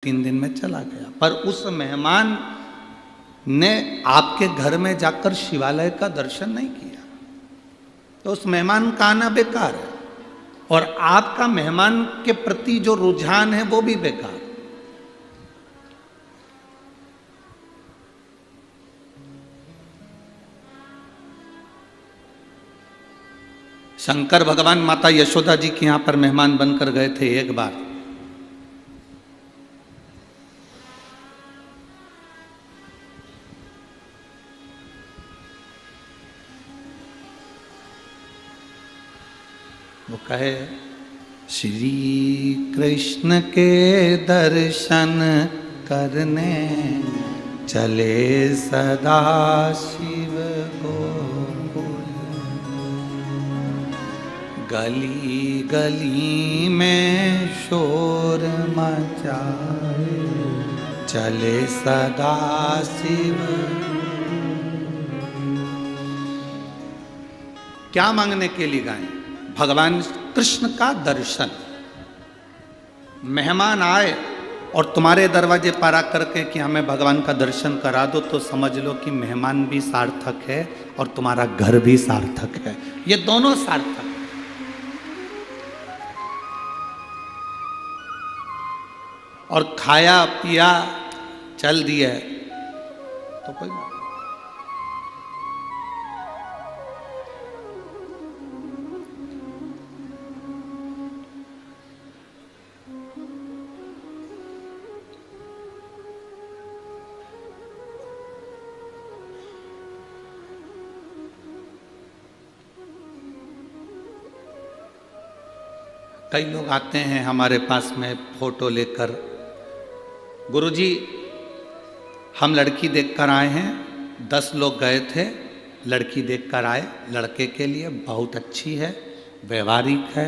3 दिन में चला गया। पर उस मेहमान ने आपके घर में जाकर शिवालय का दर्शन नहीं किया, तो उस मेहमान का आना बेकार है और आपका मेहमान के प्रति जो रुझान है वो भी बेकार। शंकर भगवान माता यशोदा जी के यहां पर मेहमान बनकर गए थे एक बार। वो कहे श्री कृष्ण के दर्शन करने चले सदा शिव गोकुल, गली गली में शोर मचाए चले सदा शिव। क्या मांगने के लिए गए? भगवान कृष्ण का दर्शन। मेहमान आए और तुम्हारे दरवाजे पर आकर के कि हमें भगवान का दर्शन करा दो, तो समझ लो कि मेहमान भी सार्थक है और तुम्हारा घर भी सार्थक है, ये दोनों सार्थक। और खाया पिया चल दिया तो कोई बात। कई लोग आते हैं हमारे पास में फोटो लेकर, गुरुजी हम लड़की देखकर आए हैं, 10 लोग गए थे, लड़की देखकर आए, लड़के के लिए बहुत अच्छी है, व्यवहारिक है,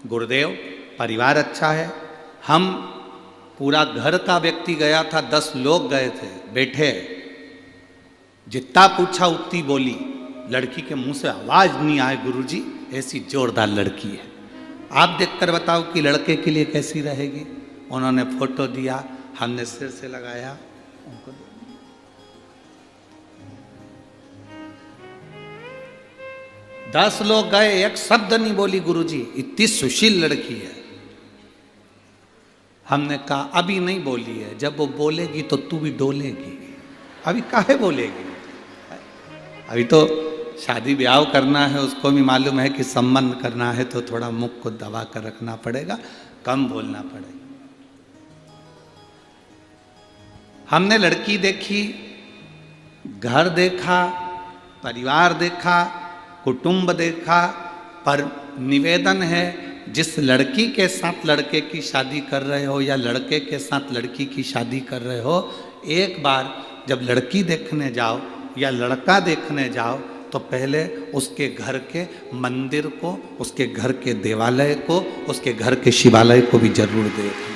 गुरुदेव परिवार अच्छा है। हम पूरा घर का व्यक्ति गया था, 10 लोग गए थे, बैठे, जितना पूछा उतनी बोली, लड़की के मुंह से आवाज नहीं आए गुरुजी, ऐसी जोरदार लड़की है, आप देखकर बताओ कि लड़के के लिए कैसी रहेगी। उन्होंने फोटो दिया, हमने सिर से लगाया, उनको 10 लोग गए, एक शब्द नहीं बोली गुरुजी, इतनी सुशील लड़की है। हमने कहा अभी नहीं बोली है, जब वो बोलेगी तो तू भी डोलेगी, अभी काहे बोलेगी? अभी तो शादी ब्याह करना है, उसको भी मालूम है कि संबंध करना है तो थोड़ा मुख को दबा कर रखना पड़ेगा, कम बोलना पड़ेगा। हमने लड़की देखी, घर देखा, परिवार देखा, कुटुंब देखा, पर निवेदन है जिस लड़की के साथ लड़के की शादी कर रहे हो या लड़के के साथ लड़की की शादी कर रहे हो, एक बार जब लड़की देखने जाओ या लड़का देखने जाओ तो पहले उसके घर के मंदिर को, उसके घर के देवालय को, उसके घर के शिवालय को भी जरूर देखो।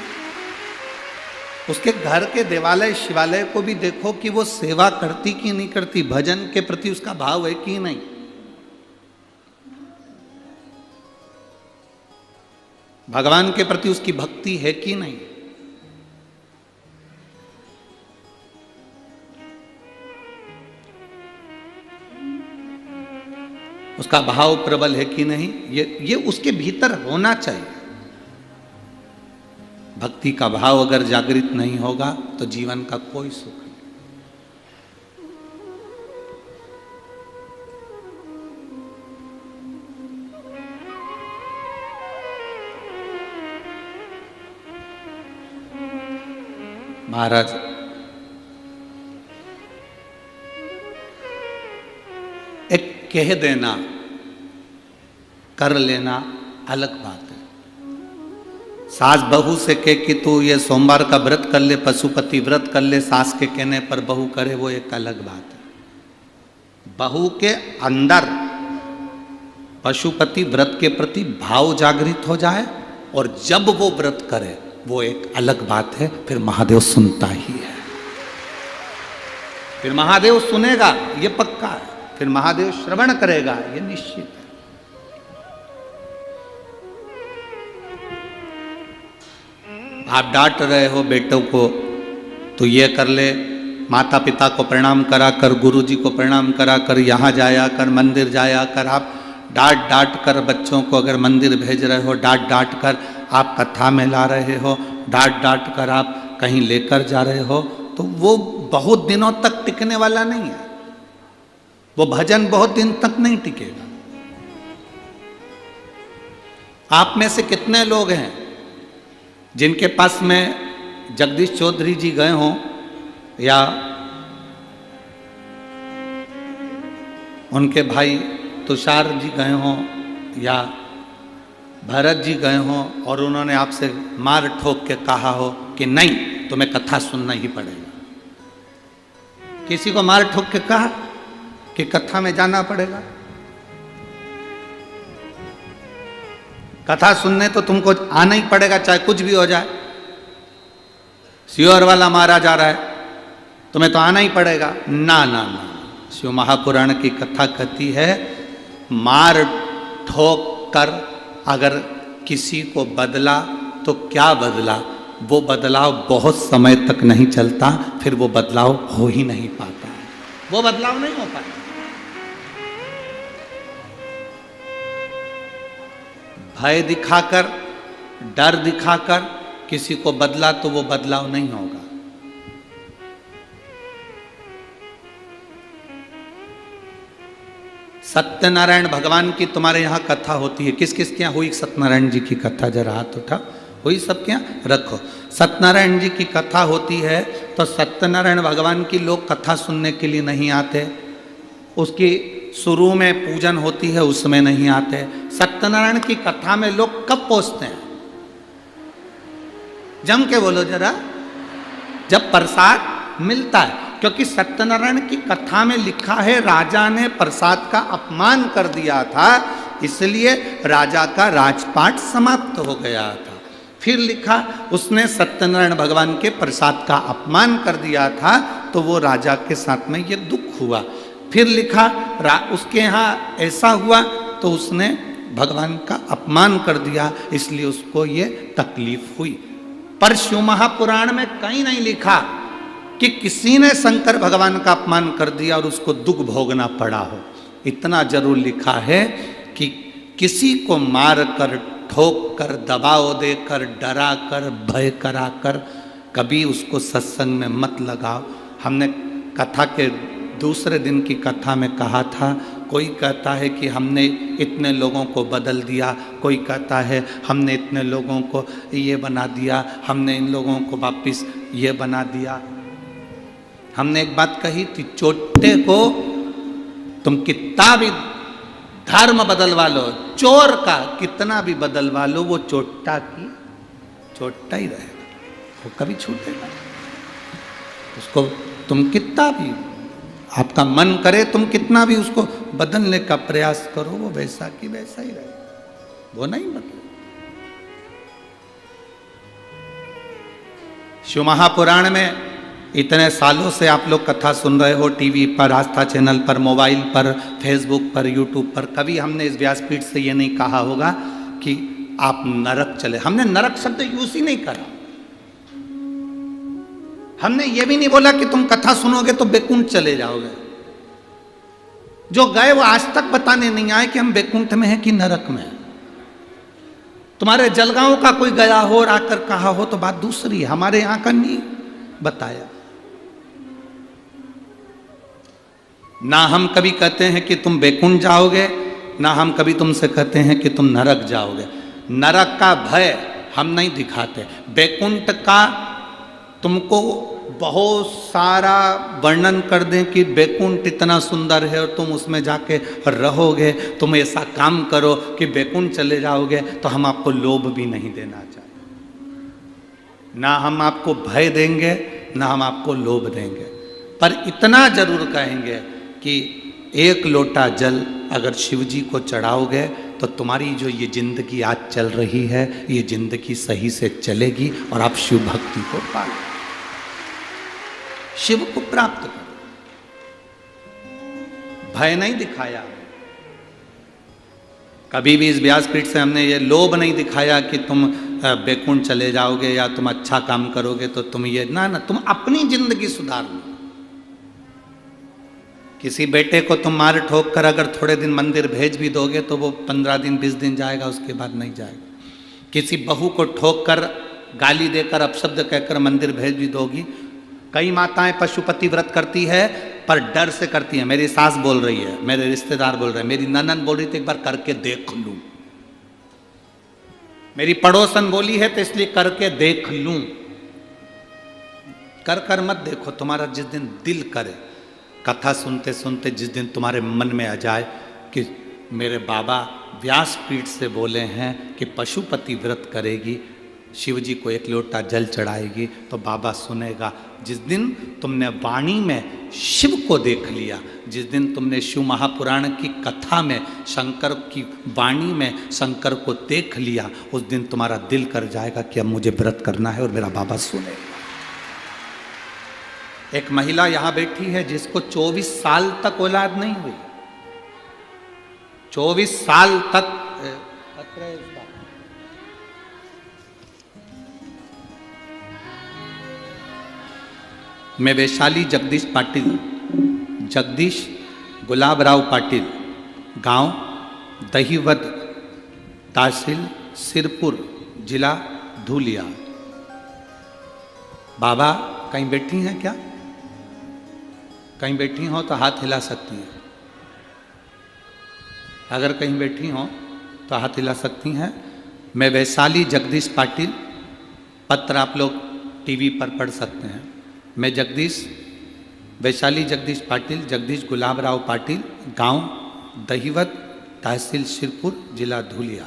उसके घर के देवालय शिवालय को भी देखो कि वो सेवा करती कि नहीं करती, भजन के प्रति उसका भाव है कि नहीं। भगवान के प्रति उसकी भक्ति है कि नहीं। उसका भाव प्रबल है कि नहीं, ये उसके भीतर होना चाहिए। भक्ति का भाव अगर जागृत नहीं होगा तो जीवन का कोई सुख नहीं। महाराज एक कह देना, कर लेना अलग बात है। सास बहू से कह कि तू ये सोमवार का व्रत कर ले, पशुपति व्रत कर ले, सास के कहने पर बहू करे, वो एक अलग बात है। बहू के अंदर पशुपति व्रत के प्रति भाव जागृत हो जाए और जब वो व्रत करे वो एक अलग बात है, फिर महादेव सुनता ही है, फिर महादेव सुनेगा, ये पक्का है, फिर महादेव श्रवण करेगा, ये निश्चित है। आप डांट रहे हो बेटों को, तो ये कर ले, माता पिता को प्रणाम करा कर, गुरु जी को प्रणाम करा कर, यहाँ जाया कर, मंदिर जाया कर। आप डांट डांट कर बच्चों को अगर मंदिर भेज रहे हो, डांट डांट कर आप कथा में ला रहे हो, डांट डांट कर आप कहीं लेकर जा रहे हो, तो वो बहुत दिनों तक टिकने वाला नहीं है। वो भजन बहुत दिन तक नहीं टिकेगा। आप में से कितने लोग हैं जिनके पास में जगदीश चौधरी जी गए हों, या उनके भाई तुषार जी गए हों, या भरत जी गए हों, और उन्होंने आपसे मार ठोक के कहा हो कि नहीं तुम्हें कथा सुनना ही पड़ेगा? किसी को मार ठोक के कहा कि कथा में जाना पड़ेगा? कथा सुनने तो तुमको आना ही पड़ेगा, चाहे कुछ भी हो जाए। सियोर वाला मारा जा रहा है, तुम्हें तो आना ही पड़ेगा। ना ना ना, शिव महापुराण की कथा कहती है मार ठोक कर अगर किसी को बदला तो क्या बदला, वो बदलाव बहुत समय तक नहीं चलता, फिर वो बदलाव हो ही नहीं पाता, वो बदलाव नहीं हो पाता। भय दिखाकर, डर दिखाकर किसी को बदला तो वो बदलाव नहीं होगा। सत्यनारायण भगवान की तुम्हारे यहाँ कथा होती है, किस किस के यहाँ हुई सत्यनारायण जी की कथा? जरा हाथ उठा, हुई सबके यहाँ? रखो। सत्यनारायण जी की कथा होती है तो सत्यनारायण भगवान की लोग कथा सुनने के लिए नहीं आते, उसकी शुरू में पूजन होती है उसमें नहीं आते। सत्यनारायण की कथा में लोग कब पहुंचते हैं? जम के बोलो जरा, जब प्रसाद मिलता है। क्योंकि सत्यनारायण की कथा में लिखा है राजा ने प्रसाद का अपमान कर दिया था, इसलिए राजा का राजपाट समाप्त हो गया था। फिर लिखा उसने सत्यनारायण भगवान के प्रसाद का अपमान कर दिया था तो वो राजा के साथ में ये दुख हुआ। फिर लिखा उसके यहाँ ऐसा हुआ तो उसने भगवान का अपमान कर दिया, इसलिए उसको ये तकलीफ हुई। पर शिव महापुराण में कहीं नहीं लिखा कि किसी ने शंकर भगवान का अपमान कर दिया और उसको दुख भोगना पड़ा हो। इतना जरूर लिखा है कि किसी को मार कर, ठोक कर, दबाव देकर, डरा कर, भय करा कर कभी उसको सत्संग में मत लगाओ। हमने कथा के दूसरे दिन की कथा में कहा था, कोई कहता है कि हमने इतने लोगों को बदल दिया, कोई कहता है हमने इतने लोगों को ये बना दिया, हमने इन लोगों को वापिस ये बना दिया। हमने एक बात कही थी, चोटे को तुम कितना भी धर्म बदलवा लो, चोर का कितना भी बदलवा लो, वो चोटा की चोटा ही रहेगा, वो कभी छूटेगा। उसको तुम कितना भी, आपका मन करे तुम कितना भी उसको बदलने का प्रयास करो, वो वैसा की वैसा ही रहेगा, वो नहीं बदले। शिव महापुराण में इतने सालों से आप लोग कथा सुन रहे हो, टीवी पर, आस्था चैनल पर, मोबाइल पर, फेसबुक पर, यूट्यूब पर। कभी हमने इस व्यासपीठ से ये नहीं कहा होगा कि आप नरक चले। हमने नरक शब्द यूज ही नहीं करा। हमने ये भी नहीं बोला कि तुम कथा सुनोगे तो बैकुंठ चले जाओगे। जो गए वो आज तक बताने नहीं आए कि हम बैकुंठ में हैं कि नरक में हैं। तुम्हारे जलगांव का कोई गया हो और आकर कहा हो तो बात दूसरी है, हमारे यहां का नहीं बताया। ना हम कभी कहते हैं कि तुम बैकुंठ जाओगे, ना हम कभी तुमसे कहते हैं कि तुम नरक जाओगे। नरक का भय हम नहीं दिखाते। बैकुंठ का तुमको बहुत सारा वर्णन कर दें कि बैकुंठ इतना सुंदर है और तुम उसमें जाके रहोगे, तुम ऐसा काम करो कि बैकुंठ चले जाओगे, तो हम आपको लोभ भी नहीं देना चाहते। ना हम आपको भय देंगे, ना हम आपको लोभ देंगे। पर इतना जरूर कहेंगे कि एक लोटा जल अगर शिव जी को चढ़ाओगे तो तुम्हारी जो ये जिंदगी आज चल रही है, ये जिंदगी सही से चलेगी और आप शिव भक्ति को पाओ, शिव को प्राप्त करो। भय नहीं दिखाया कभी भी। इस व्यासपीठ से हमने ये लोभ नहीं दिखाया कि तुम बैकुंठ चले जाओगे या तुम अच्छा काम करोगे तो तुम ये ना, तुम अपनी जिंदगी सुधार लो। किसी बेटे को तुम मार ठोक कर अगर थोड़े दिन मंदिर भेज भी दोगे तो वो 15 दिन 20 दिन जाएगा, उसके बाद नहीं जाएगा। किसी बहू को ठोक कर, गाली देकर, अपशब्द कहकर मंदिर भेज भी दोगी। कई माताएं पशुपति व्रत करती है पर डर से करती है। मेरी सास बोल रही है, मेरे रिश्तेदार बोल रहे हैं, मेरी ननद बोल रही थी एक बार करके देख लूं, मेरी पड़ोसन बोली है तो इसलिए करके देख लूं। कर कर मत देखो, तुम्हारा जिस दिन दिल करे, कथा सुनते सुनते जिस दिन तुम्हारे मन में आ जाए कि मेरे बाबा व्यासपीठ से बोले हैं कि पशुपति व्रत करेगी, शिव जी को 1 लोटा जल चढ़ाएगी, तो बाबा सुनेगा। जिस दिन तुमने वाणी में शिव को देख लिया, जिस दिन तुमने शिव महापुराण की कथा में शंकर की वाणी में शंकर को देख लिया, उस दिन तुम्हारा दिल कर जाएगा कि अब मुझे व्रत करना है और मेरा बाबा सुनेगा। एक महिला यहां बैठी है जिसको 24 साल तक औलाद नहीं हुई। 24 साल तक मैं वैशाली जगदीश पाटिल, जगदीश गुलाबराव पाटिल, गांव दहीवद, तहसील सिरपुर, जिला धूलिया। बाबा कहीं बैठी हैं क्या? कहीं बैठी हो तो हाथ हिला सकती हैं। अगर कहीं बैठी हो तो हाथ हिला सकती हैं। मैं वैशाली जगदीश पाटिल, पत्र आप लोग टीवी पर पढ़ सकते हैं। मैं वैशाली जगदीश पाटिल, जगदीश गुलाबराव पाटिल, गांव दहीवद, तहसील सिरपुर, जिला धूलिया।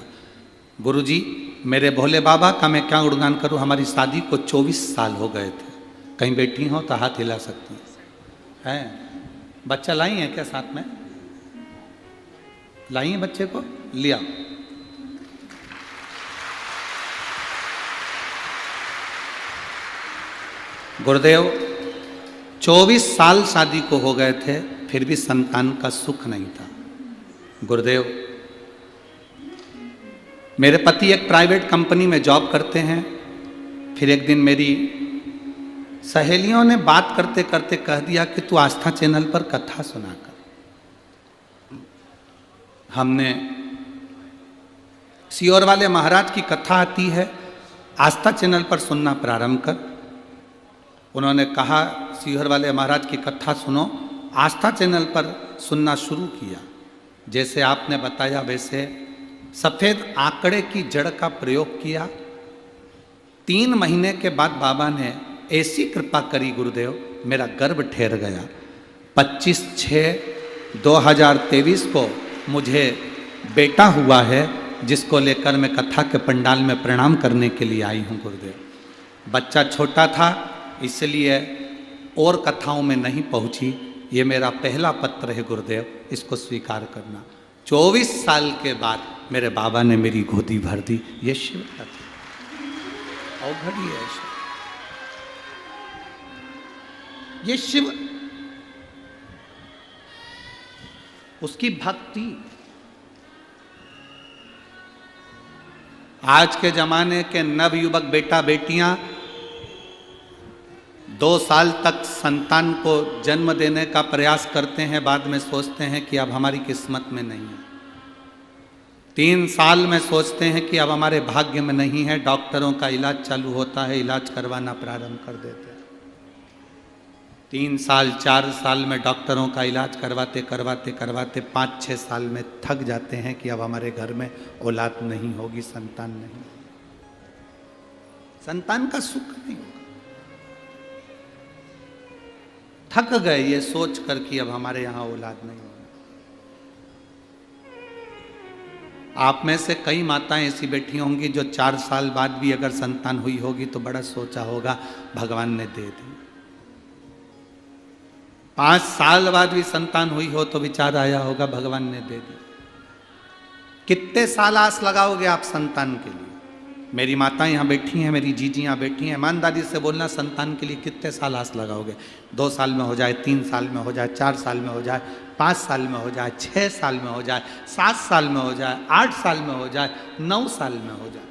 गुरुजी, मेरे भोले बाबा का मैं क्या गुणगान करूं। हमारी शादी को 24 साल हो गए थे। कहीं बैठी हो तो हाथ हिला सकती हैं। बच्चा लाई है क्या साथ में? लाई है बच्चे को? लिया। गुरुदेव 24 साल शादी को हो गए थे, फिर भी संतान का सुख नहीं था। गुरुदेव, मेरे पति एक प्राइवेट कंपनी में जॉब करते हैं। फिर एक दिन मेरी सहेलियों ने बात करते करते कह दिया कि तू आस्था चैनल पर कथा सुना कर। हमने सियोर वाले महाराज की कथा आती है, आस्था चैनल पर सुनना प्रारंभ कर। उन्होंने कहा सियोर वाले महाराज की कथा सुनो। आस्था चैनल पर सुनना शुरू किया। जैसे आपने बताया वैसे सफ़ेद आंकड़े की जड़ का प्रयोग किया। 3 महीने के बाद बाबा ने ऐसी कृपा करी गुरुदेव, मेरा गर्भ ठहर गया। 25/6/2023 को मुझे बेटा हुआ है, जिसको लेकर मैं कथा के पंडाल में प्रणाम करने के लिए आई हूँ गुरुदेव। बच्चा छोटा था इसलिए और कथाओं में नहीं पहुँची। ये मेरा पहला पत्र है गुरुदेव, इसको स्वीकार करना। 24 साल के बाद मेरे बाबा ने मेरी गोदी भर दी। ये शिव का अवघड़ी है। ये शिव, उसकी भक्ति। आज के जमाने के नवयुवक बेटा बेटियां 2 साल तक संतान को जन्म देने का प्रयास करते हैं, बाद में सोचते हैं कि अब हमारी किस्मत में नहीं है। 3 साल में सोचते हैं कि अब हमारे भाग्य में नहीं है। डॉक्टरों का इलाज चालू होता है, इलाज करवाना प्रारंभ कर देते हैं। 3 साल 4 साल में डॉक्टरों का इलाज करवाते करवाते करवाते 5-6 साल में थक जाते हैं कि अब हमारे घर में औलाद नहीं होगी, संतान नहीं, संतान का सुख नहीं होगा। थक गए ये सोच कर कि अब हमारे यहाँ औलाद नहीं होगी। आप में से कई माताएं ऐसी बैठी होंगी जो 4 साल बाद भी अगर संतान हुई होगी तो बड़ा सोचा होगा भगवान ने दे दी। 5 साल बाद भी संतान हुई हो तो विचार आया होगा भगवान ने दे दी। कितने साल आस लगाओगे आप संतान के लिए? मेरी माता यहाँ बैठी हैं, मेरी जीजी यहाँ बैठी हैं। ईमानदारी से बोलना, संतान के लिए कितने साल आस लगाओगे? 2 साल में हो जाए, 3 साल में हो जाए, 4 साल में हो जाए, 5 साल में हो जाए, 6 साल में हो जाए, 7 साल में हो जाए, 8 साल में हो जाए, 9 साल में हो जाए।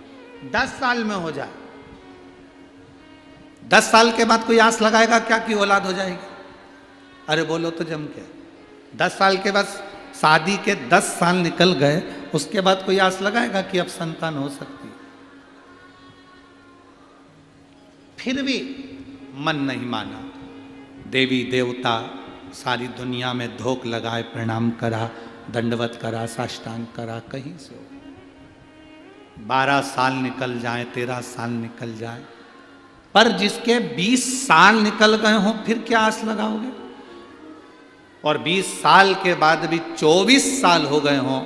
10 साल में हो जाए। 10 साल के बाद कोई आस लगाएगा क्या कि औलाद हो जाएगी? अरे बोलो तो जम के। 10 साल के बाद शादी के 10 साल निकल गए, उसके बाद कोई आस लगाएगा कि अब संतान हो सकती है? फिर भी मन नहीं माना। देवी देवता सारी दुनिया में धोख लगाए, प्रणाम करा, दंडवत करा, साष्टांग करा, कहीं से हो। 12 साल निकल जाए, 13 साल निकल जाए, पर जिसके 20 साल निकल गए हों फिर क्या आस लगाओगे? और 20 साल के बाद भी 24 साल हो गए हों,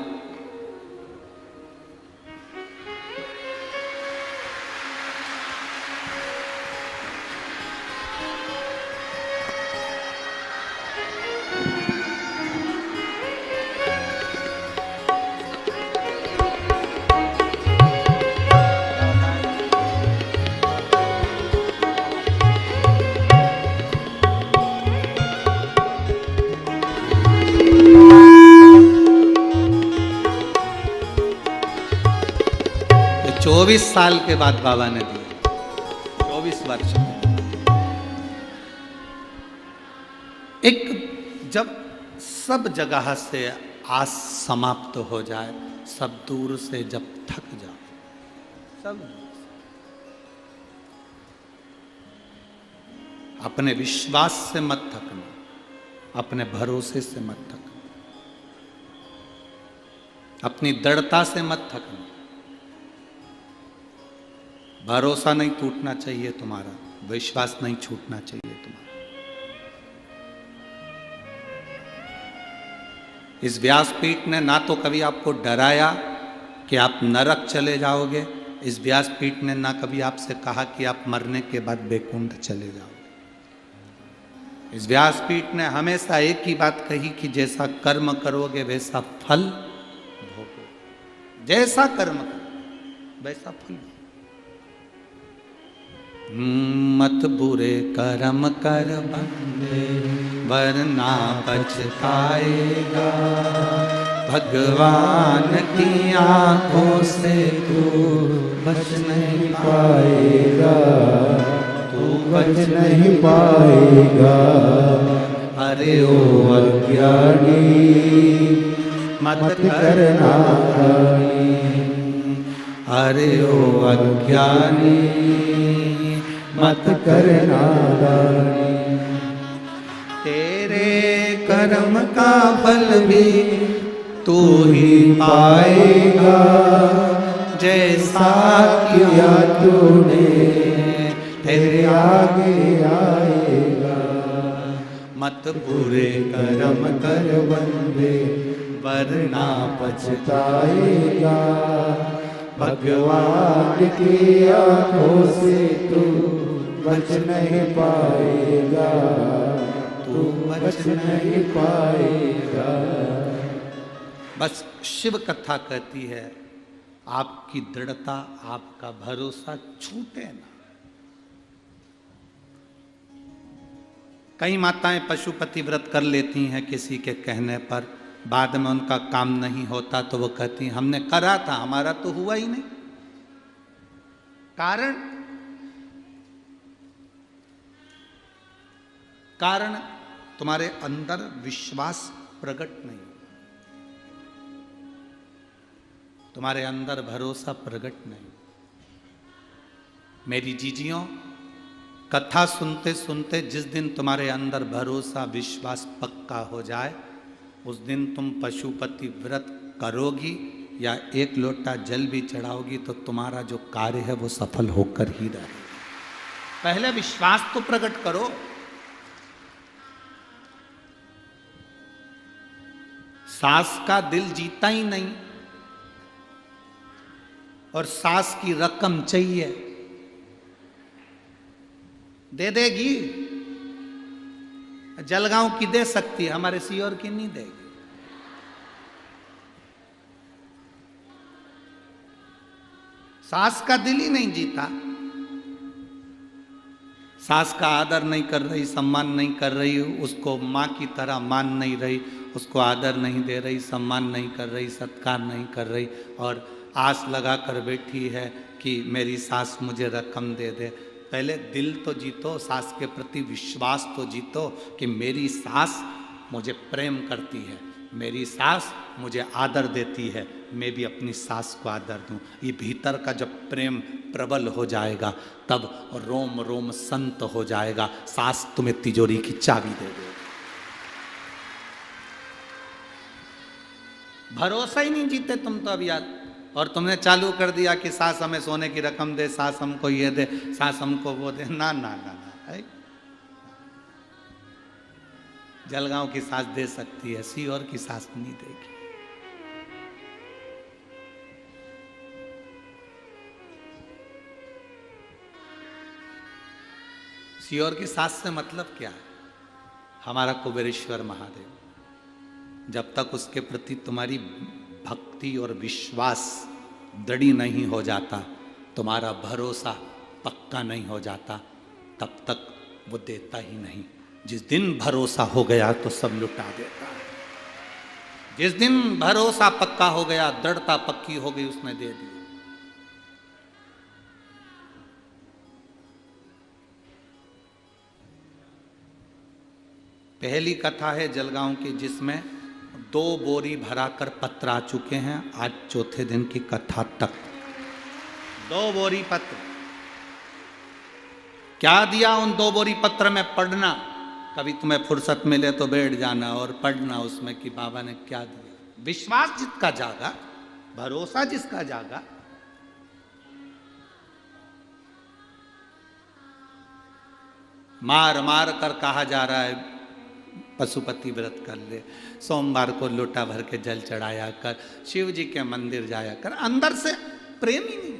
तो 24 साल के बाद बाबा ने दिया। 24 वर्ष एक, जब सब जगह से आस समाप्त हो जाए, सब दूर से जब थक जाओ, सब अपने विश्वास से मत थकना, अपने भरोसे से मत थकना, अपनी दृढ़ता से मत थकना। भरोसा नहीं टूटना चाहिए तुम्हारा, विश्वास नहीं छूटना चाहिए तुम्हारा। इस व्यासपीठ ने ना तो कभी आपको डराया कि आप नरक चले जाओगे, इस व्यासपीठ ने ना कभी आपसे कहा कि आप मरने के बाद बैकुंठ चले जाओगे। इस व्यासपीठ ने हमेशा एक ही बात कही कि जैसा कर्म करोगे वैसा फल भोगो, जैसा कर्म करो वैसा फल। मत बुरे कर्म कर बंदे वरना पछताएगा, भगवान की आंखों से तू बच नहीं पाएगा, तू बच नहीं पाएगा। अरे ओ अज्ञानी मत करना, अरे ओ अज्ञानी मत करना। तेरे कर्म का फल भी तू ही पाएगा, जैसा किया तूने तेरे आगे आएगा। मत बुरे कर्म कर बंदे वरना पछताएगा, भगवान की आंखों से तू बच नहीं पाएगा, तू बच नहीं पाएगा। बस शिव कथा कहती है आपकी दृढ़ता, आपका भरोसा छूटे ना। कई माताएं पशुपति व्रत कर लेती हैं किसी के कहने पर, बाद में उनका काम नहीं होता तो वो कहती हैं हमने करा था, हमारा तो हुआ ही नहीं। कारण तुम्हारे अंदर विश्वास प्रकट नहीं, तुम्हारे अंदर भरोसा प्रकट नहीं। मेरी जीजियों, कथा सुनते सुनते जिस दिन तुम्हारे अंदर भरोसा विश्वास पक्का हो जाए, उस दिन तुम पशुपति व्रत करोगी या एक लोटा जल भी चढ़ाओगी तो तुम्हारा जो कार्य है वो सफल होकर ही रहेगा। पहले विश्वास तो प्रकट करो। सास का दिल जीता ही नहीं और सास की रकम चाहिए, दे देगी। जलगांव की दे सकती है, हमारे सीहोर की नहीं देगी। सास का दिल ही नहीं जीता, सास का आदर नहीं कर रही, सम्मान नहीं कर रही, उसको माँ की तरह मान नहीं रही, उसको आदर नहीं दे रही, सम्मान नहीं कर रही, सत्कार नहीं कर रही, और आस लगा कर बैठी है कि मेरी सास मुझे रकम दे दे। पहले दिल तो जीतो, सास के प्रति विश्वास तो जीतो कि मेरी सास मुझे प्रेम करती है, मेरी सास मुझे आदर देती है, मैं भी अपनी सास को आदर दूं। ये भीतर का जब प्रेम प्रबल हो जाएगा तब रोम रोम संत हो जाएगा। सास तुम्हें तिजोरी की चाबी दे देगी। भरोसा ही नहीं जीते तुम तो अब यार। और तुमने चालू कर दिया कि सास हमें सोने की रकम दे, सास हमको ये दे, सास हमको वो दे। ना ना ना ना, जलगांव की सास दे सकती है, सीहोर की सास नहीं देगी। सीहोर की सास से मतलब क्या है? हमारा कुबेरेश्वर महादेव, जब तक उसके प्रति तुम्हारी भक्ति और विश्वास दृढ़ नहीं हो जाता, तुम्हारा भरोसा पक्का नहीं हो जाता, तब तक वो देता ही नहीं। जिस दिन भरोसा हो गया तो सब लुटा देता है। जिस दिन भरोसा पक्का हो गया, दृढ़ता पक्की हो गई, उसने दे दी। पहली कथा है जलगांव की, जिसमें 2 बोरी भरा कर पत्र आ चुके हैं। आज चौथे दिन की कथा तक 2 बोरी पत्र। क्या दिया उन 2 बोरी पत्र में? पढ़ना। कभी तुम्हें फुर्सत मिले तो बैठ जाना और पढ़ना उसमें कि बाबा ने क्या दिया। विश्वास जिसका जागा, भरोसा जिसका जागा, मार मार कर कहा जा रहा है पशुपति व्रत कर ले, सोमवार को लोटा भर के जल चढ़ाया कर, शिव जी के मंदिर जाया कर। अंदर से प्रेम ही नहीं,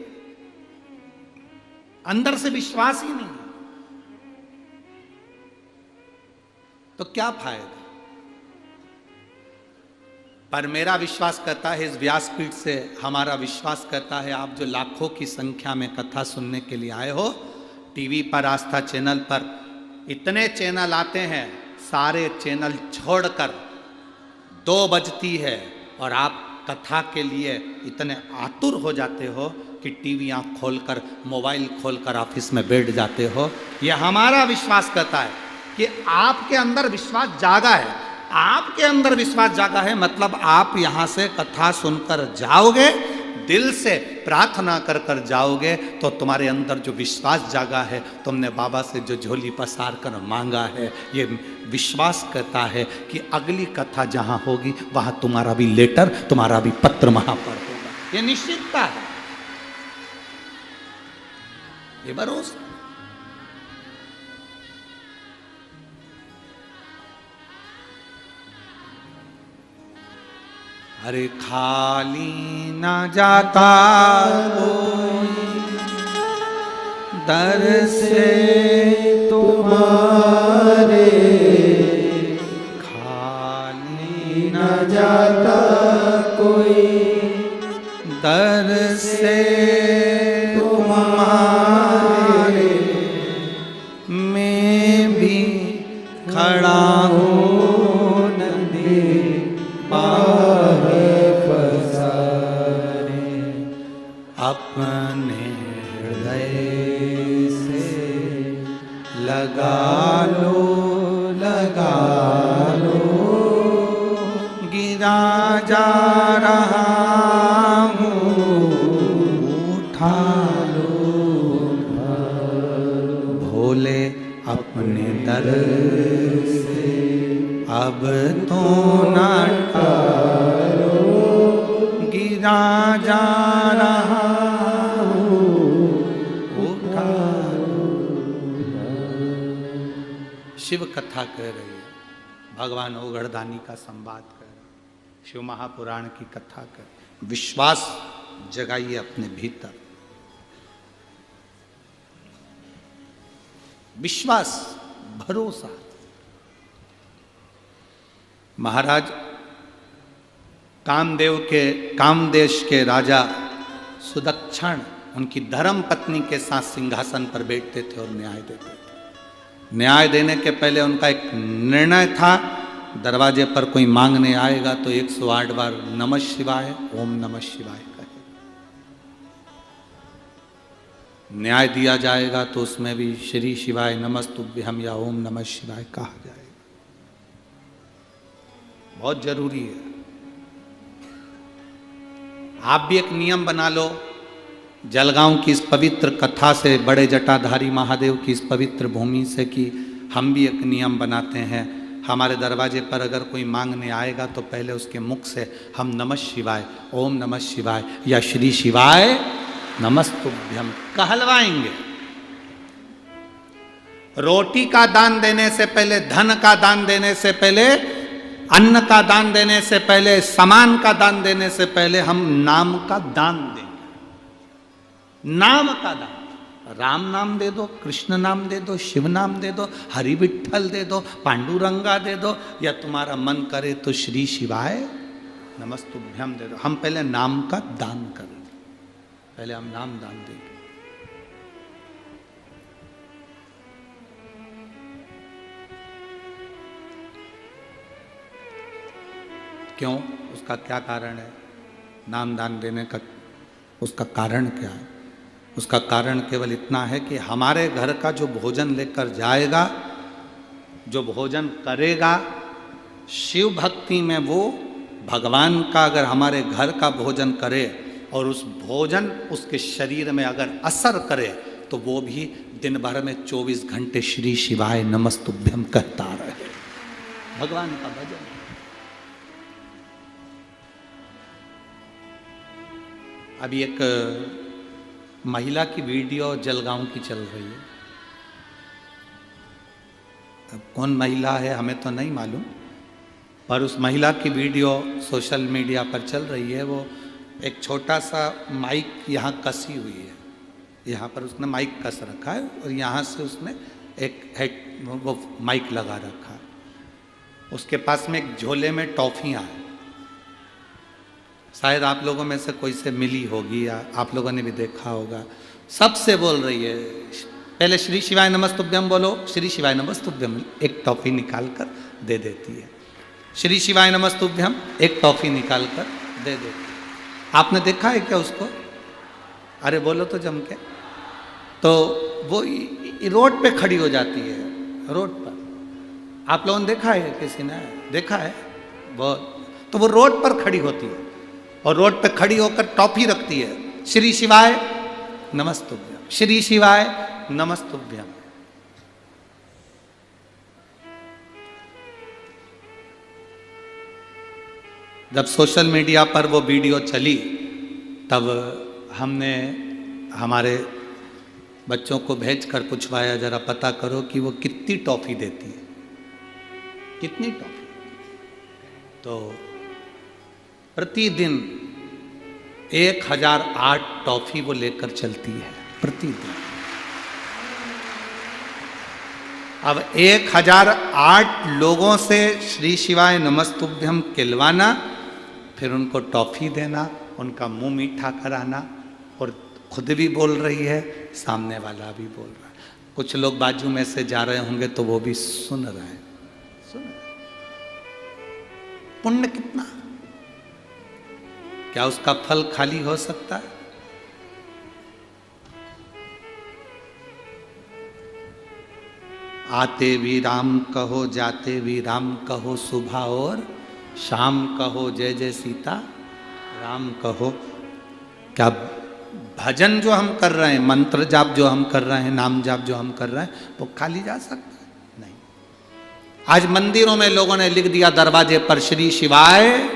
अंदर से विश्वास ही नहीं, तो क्या फायदा? पर मेरा विश्वास करता है, इस व्यासपीठ से हमारा विश्वास करता है, आप जो लाखों की संख्या में कथा सुनने के लिए आए हो, टीवी पर, आस्था चैनल पर इतने चैनल आते हैं, सारे चैनल छोड़कर 2 बजती है और आप कथा के लिए इतने आतुर हो जाते हो कि टीवी आँख खोलकर, मोबाइल खोलकर ऑफिस में बैठ जाते हो। यह हमारा विश्वास करता है कि आपके अंदर विश्वास जागा है। आपके अंदर विश्वास जागा है मतलब आप यहाँ से कथा सुनकर जाओगे, दिल से प्रार्थना कर कर जाओगे, तो तुम्हारे अंदर जो विश्वास जागा है, तुमने बाबा से जो झोली पसार कर मांगा है, ये विश्वास करता है कि अगली कथा जहाँ होगी वहाँ तुम्हारा भी लेटर, तुम्हारा भी पत्र वहाँ पर होगा। ये निश्चितता है, ये भरोसा। अरे खाली ना जाता कोई दर से तुम्हारे, खाली ना जाता कोई दर से तुम्हारे, मैं भी खड़ा हूँ नदी पार पसारे, अपने हृदय से लगा लो, लगा लो, गिरा जा रहा हूँ, उठा लो, भोले अपने दर से अब तो ना टालो, गिरा जा रहा हूँ, उठा लो। शिव कथा कह रही है, भगवान ओगढ़दानी का संवाद कर रहे, शिव महापुराण की कथा कर। विश्वास जगाइए अपने भीतर, विश्वास, भरोसा। महाराज कामदेश के राजा सुदक्षण उनकी धर्म पत्नी के साथ सिंहासन पर बैठते थे और न्याय देते थे। न्याय देने के पहले उनका एक निर्णय था, दरवाजे पर कोई मांगने आएगा तो 108 बार नमः शिवाय, ओम नमः शिवाय कहे। न्याय दिया जाएगा तो उसमें भी श्री शिवाय नमस्तुभ्यम या ओम नमः शिवाय कहा जाएगा। बहुत जरूरी है। आप भी एक नियम बना लो, जलगांव की इस पवित्र कथा से, बड़े जटाधारी महादेव की इस पवित्र भूमि से, कि हम भी एक नियम बनाते हैं, हमारे दरवाजे पर अगर कोई मांगने आएगा तो पहले उसके मुख से हम नमः शिवाय, ओम नमः शिवाय या श्री शिवाय नमस्तुभ्यम कहलवाएंगे। रोटी का दान देने से पहले, धन का दान देने से पहले, अन्न का दान देने से पहले, सामान का दान देने से पहले हम नाम का दान देंगे। नाम का दान, राम नाम दे दो, कृष्ण नाम दे दो, शिव नाम दे दो, हरि विठ्ठल दे दो, पांडुरंगा दे दो, या तुम्हारा मन करे तो श्री शिवाय नमस्तुभ्यम दे दो। हम पहले नाम का दान करें, पहले हम नाम दान देंगे। क्यों? उसका क्या कारण है? नाम दान देने का उसका कारण क्या है? उसका कारण केवल इतना है कि हमारे घर का जो भोजन लेकर जाएगा, जो भोजन करेगा, शिव भक्ति में वो भगवान का अगर हमारे घर का भोजन करे और उस भोजन उसके शरीर में अगर असर करे तो वो भी दिन भर में 24 घंटे श्री शिवाय नमस्तुभ्यम कहता रहे। भगवान का भजन। अभी एक महिला की वीडियो जलगांव की चल रही है। अब कौन महिला है हमें तो नहीं मालूम, पर उस महिला की वीडियो सोशल मीडिया पर चल रही है। वो एक छोटा सा माइक यहाँ कसी हुई है, यहाँ पर उसने माइक कस रखा है और यहाँ से उसने एक हेड वो माइक लगा रखा है। उसके पास में एक झोले में टॉफियाँ हैं, शायद आप लोगों में से कोई से मिली होगी या आप लोगों ने भी देखा होगा। सबसे बोल रही है, पहले श्री शिवाय नमस्तुभ्यम बोलो, श्री शिवाय नमस्तुभ्यम, एक टॉफी निकाल कर दे देती है। श्री शिवाय नमस्तुभ्यम, एक टॉफी निकाल कर दे देती है। आपने देखा है क्या उसको? अरे बोलो तो जम के। तो वो रोड पे खड़ी हो जाती है, रोड पर। आप लोगों ने देखा है? किसी ने देखा है? वो तो वो रोड पर खड़ी होती है और रोड पे खड़ी होकर टॉफी रखती है, श्री शिवाय नमस्तुभ्यम, श्री शिवाय नमस्तुभ्यम। जब सोशल मीडिया पर वो वीडियो चली तब हमने हमारे बच्चों को भेजकर पूछवाया, जरा पता करो कि वो कितनी टॉफी देती है, कितनी टॉफी। तो प्रतिदिन 1008 टॉफी वो लेकर चलती है प्रतिदिन। अब 1008 लोगों से श्री शिवाय नमस्तुभ्यम कहलवाना, फिर उनको टॉफी देना, उनका मुंह मीठा कराना, और खुद भी बोल रही है, सामने वाला भी बोल रहा है। कुछ लोग बाजू में से जा रहे होंगे तो वो भी सुन रहे हैं। पुण्य कितना, क्या उसका फल खाली हो सकता है? आते भी राम कहो, जाते भी राम कहो, सुबह और शाम कहो, जय जय सीता राम कहो। क्या भजन जो हम कर रहे हैं, मंत्र जाप जो हम कर रहे हैं, नाम जाप जो हम कर रहे हैं, वो खाली जा सकता है? नहीं। आज मंदिरों में लोगों ने लिख दिया दरवाजे पर श्री शिवाय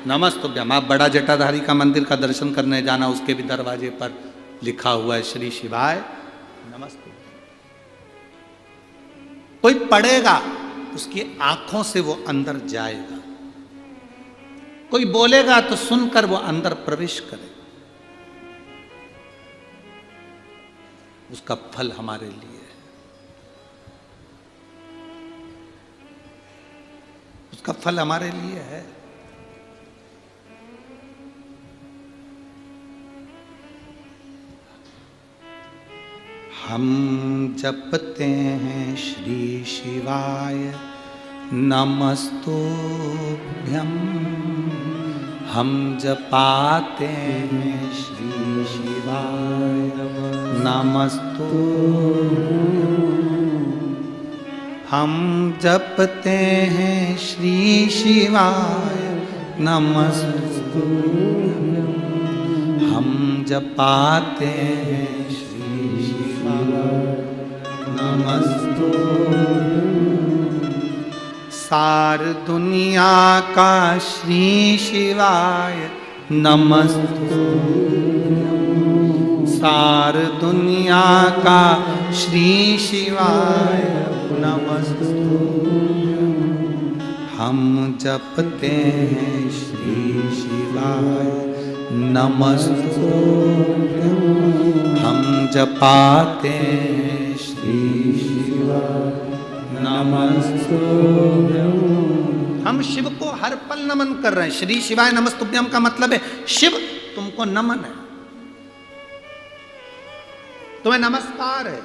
नमस्तुभ्यम। आप बड़ा जटाधारी का मंदिर का दर्शन करने जाना, उसके भी दरवाजे पर लिखा हुआ है श्री शिवाय नमस्तुभ्यम। कोई पढ़ेगा, उसकी आंखों से वो अंदर जाएगा। कोई बोलेगा तो सुनकर वो अंदर प्रवेश करे। उसका फल हमारे लिए है, उसका फल हमारे लिए है। हम जपते हैं श्री शिवाय नमस्तुभ्यम, हम जपाते हैं श्री शिवाय नमस्तुभ्यं। हम जपते हैं श्री शिवाय नमस्तुभ्यं। हम जपाते हैं श्री शिवाय नमस्तुभ्यं। सार दुनिया का श्री शिवाय नमस्तुभ्यं। सार दुनिया का श्री शिवाय नमस्तुभ्यं। हम जपते हैं श्री शिवाय नमस्तुभ्यं। हम जपाते हैं श्री शिवाय नमस्तुभ्यं। हम शिव को हर पल नमन कर रहे हैं। श्री शिवाय नमस्तुभ्यं का मतलब है शिव तुमको नमन है, तुम्हें नमस्कार है।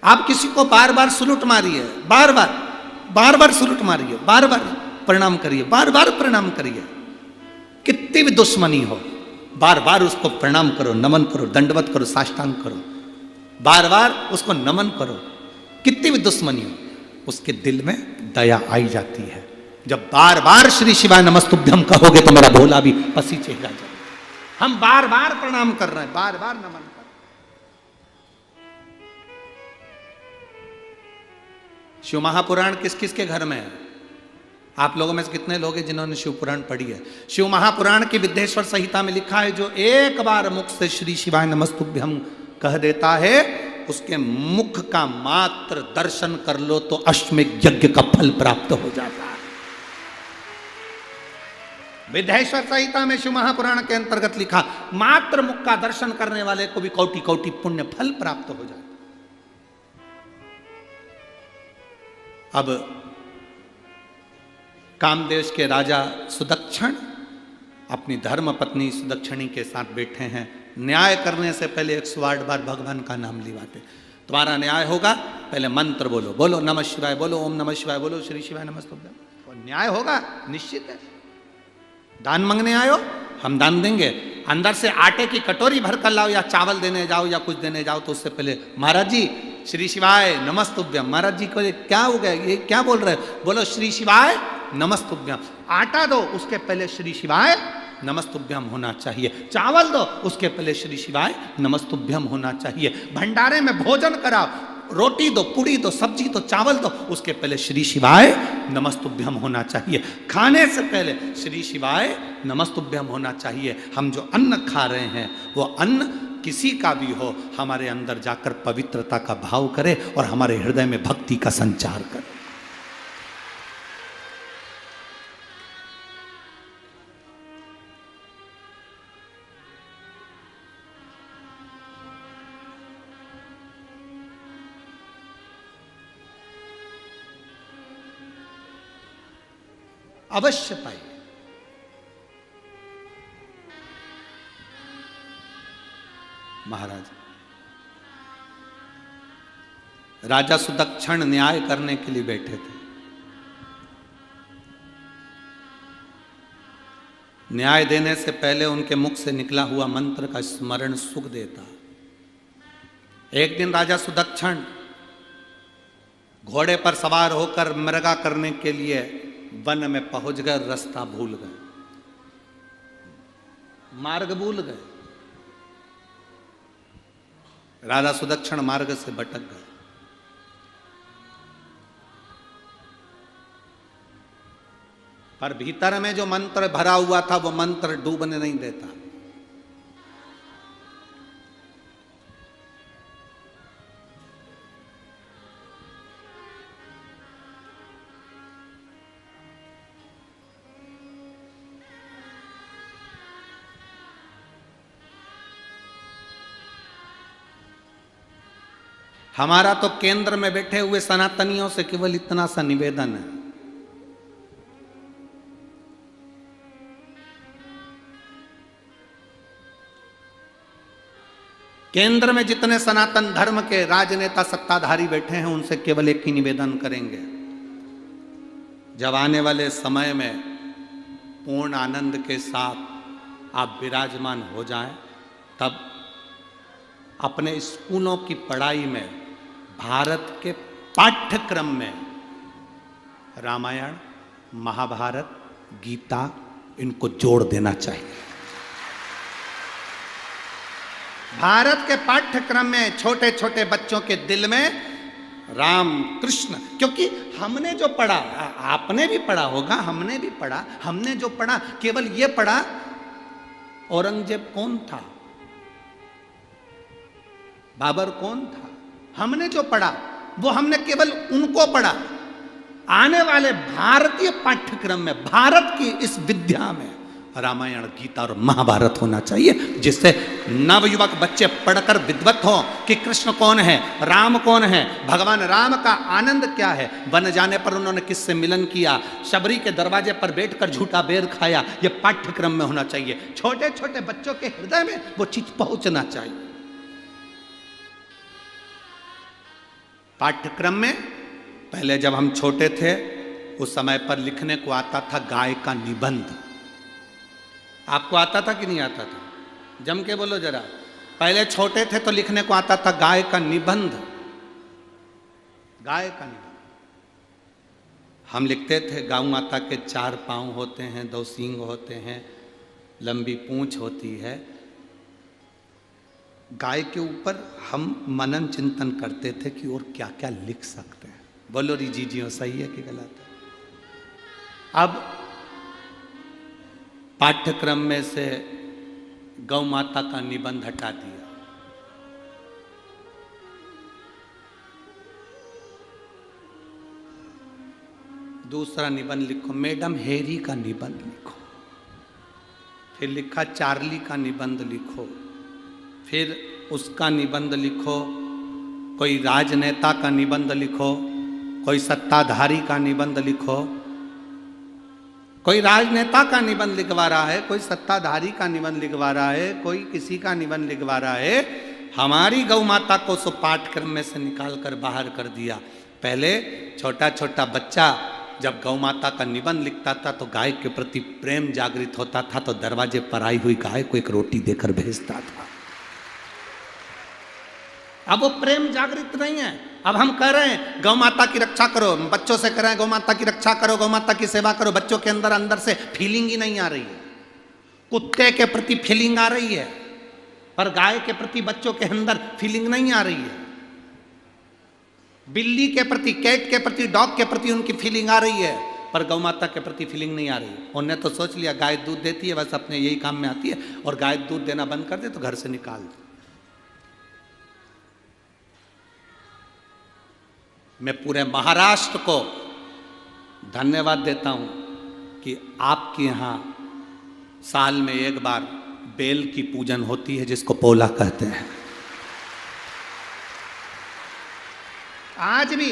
आप किसी को बार बार सलूट मारिए, बार बार सलूट मारिए, बार बार प्रणाम करिए, बार बार प्रणाम करिए। कितनी भी दुश्मनी हो, बार बार उसको प्रणाम करो, नमन करो, दंडवत करो, साष्टांग करो, बार बार उसको नमन करो। कितनी भी दुश्मनी हो, उसके दिल में दया आई जाती है। जब बार बार श्री शिवाय नमस्तुभ्यं कहोगे तो मेरा भोला भी पसीचेगा जाएगा। हम बार बार प्रणाम कर रहे हैं, बार बार नमन कर रहे हैं। शिव महापुराण किस किस के घर में है? आप लोगों में से कितने लोग हैं जिन्होंने शिव पुराण पढ़ी है? शिव महापुराण की विद्येश्वर संहिता में लिखा है, जो एक बार मुख से श्री शिवाय नमस्तुभ्यं कह देता है, उसके मुख का मात्र दर्शन कर लो तो अश्वमेध यज्ञ का फल प्राप्त हो जाता है। विद्येश्वर संहिता में शिव महापुराण के अंतर्गत लिखा, मात्र मुख का दर्शन करने वाले को भी कोटि कोटि पुण्य फल प्राप्त हो जाता है। अब कामदेश के राजा सुदक्षिण अपनी धर्म पत्नी सुदक्षिणी के साथ बैठे हैं। न्याय करने से पहले 108 बार भगवान का नाम लिवाते। तुम्हारा न्याय होगा, पहले मंत्र बोलो, बोलो नमः शिवाय, बोलो ओम नमः शिवाय, बोलो श्री शिवाय नमस्तुभ्यं, और न्याय होगा निश्चित है। दान मांगने आयो, हम दान देंगे। अंदर से आटे की कटोरी भर कर लाओ, या चावल देने जाओ, या कुछ देने जाओ, तो उससे पहले महाराज जी श्री शिवाय नमस्तुभ्यं। महाराज जी को क्या हो गया, ये क्या बोल रहे हो? बोलो श्री शिवाय नमस्तुभ्यं। आटा दो, उसके पहले श्री शिवाय नमस्तुभ्यं होना चाहिए। चावल दो, उसके पहले श्री शिवाय नमस्तुभ्यं होना चाहिए। भंडारे में भोजन कराओ, रोटी दो, पूड़ी दो, सब्जी दो, चावल दो, उसके पहले श्री शिवाय नमस्तुभ्यं होना चाहिए। खाने से पहले श्री शिवाय नमस्तुभ्यं होना चाहिए। हम जो अन्न खा रहे हैं वो अन्न किसी का भी हो, हमारे अंदर जाकर पवित्रता का भाव करे और हमारे हृदय में भक्ति का संचार करे। अवश्य पाइए। महाराज राजा सुदक्षिण न्याय करने के लिए बैठे थे। न्याय देने से पहले उनके मुख से निकला हुआ मंत्र का स्मरण सुख देता। एक दिन राजा सुदक्षिण घोड़े पर सवार होकर मृगा करने के लिए वन में पहुंच गए, रास्ता भूल गए, मार्ग भूल गए। राजा सुदक्षिण मार्ग से भटक गए। पर भीतर में जो मंत्र भरा हुआ था वो मंत्र डूबने नहीं देता। हमारा तो केंद्र में बैठे हुए सनातनियों से केवल इतना सा निवेदन है, केंद्र में जितने सनातन धर्म के राजनेता सत्ताधारी बैठे हैं उनसे केवल एक ही निवेदन करेंगे, जब आने वाले समय में पूर्ण आनंद के साथ आप विराजमान हो जाएं, तब अपने स्कूलों की पढ़ाई में भारत के पाठ्यक्रम में रामायण, महाभारत, गीता इनको जोड़ देना चाहिए। भारत के पाठ्यक्रम में छोटे छोटे बच्चों के दिल में राम कृष्ण, क्योंकि हमने जो पढ़ा, आपने भी पढ़ा होगा, हमने भी पढ़ा, हमने जो पढ़ा केवल ये पढ़ा औरंगजेब कौन था, बाबर कौन था, हमने जो पढ़ा वो हमने केवल उनको पढ़ा। आने वाले भारतीय पाठ्यक्रम में, भारत की इस विद्या में रामायण, गीता और महाभारत होना चाहिए, जिससे नवयुवक बच्चे पढ़कर विद्वत हो कि कृष्ण कौन है, राम कौन है, भगवान राम का आनंद क्या है, वन जाने पर उन्होंने किससे मिलन किया, शबरी के दरवाजे पर बैठकर झूठा बेर खाया, यह पाठ्यक्रम में होना चाहिए। छोटे छोटे बच्चों के हृदय में वो चीज पहुंचना चाहिए। पाठ्यक्रम में पहले जब हम छोटे थे उस समय पर लिखने को आता था गाय का निबंध। आपको आता था कि नहीं आता था? जम के बोलो जरा। पहले छोटे थे तो लिखने को आता था गाय का निबंध, गाय का निबंध। हम लिखते थे गौ माता के 4 पांव होते हैं, 2 सींग होते हैं, लंबी पूंछ होती है। गाय के ऊपर हम मनन चिंतन करते थे कि और क्या क्या लिख सकते हैं। बोलो री जी सही है कि गलत है? अब पाठ्यक्रम में से गौ माता का निबंध हटा दिया। दूसरा निबंध लिखो, मैडम हैरी का निबंध लिखो। फिर लिखा चार्ली का निबंध लिखो, फिर उसका निबंध लिखो, कोई राजनेता का निबंध लिखो, कोई सत्ताधारी का निबंध लिखो। कोई राजनेता का निबंध लिखवा रहा है, कोई सत्ताधारी का निबंध लिखवा रहा है, कोई किसी का निबंध लिखवा रहा है। हमारी गौ माता को सो पाठ्यक्रम में से निकाल कर बाहर कर दिया। पहले छोटा छोटा बच्चा जब गौ माता का निबंध लिखता था तो गाय के प्रति प्रेम जागृत होता था, तो दरवाजे पर आई हुई गाय को एक रोटी देकर भेजता था। अब वो प्रेम जागृत नहीं है। अब हम कह रहे हैं गौ माता की रक्षा करो, बच्चों से कह रहे हैं गौ माता की रक्षा करो, गौ माता की सेवा करो। बच्चों के अंदर अंदर से फीलिंग ही नहीं आ रही है। कुत्ते के प्रति फीलिंग आ रही है, पर गाय के प्रति बच्चों के अंदर फीलिंग नहीं आ रही है। बिल्ली के प्रति, कैट के प्रति, डॉग के प्रति उनकी फीलिंग आ रही है, पर गौ माता के प्रति फीलिंग नहीं आ रही है। उन्होंने तो सोच लिया गाय दूध देती है, बस अपने यही काम में आती है, और गाय दूध देना बंद कर दे तो घर से निकाल दे। मैं पूरे महाराष्ट्र को धन्यवाद देता हूं कि आपके यहां साल में एक बार बेल की पूजन होती है, जिसको पोला कहते हैं। आज भी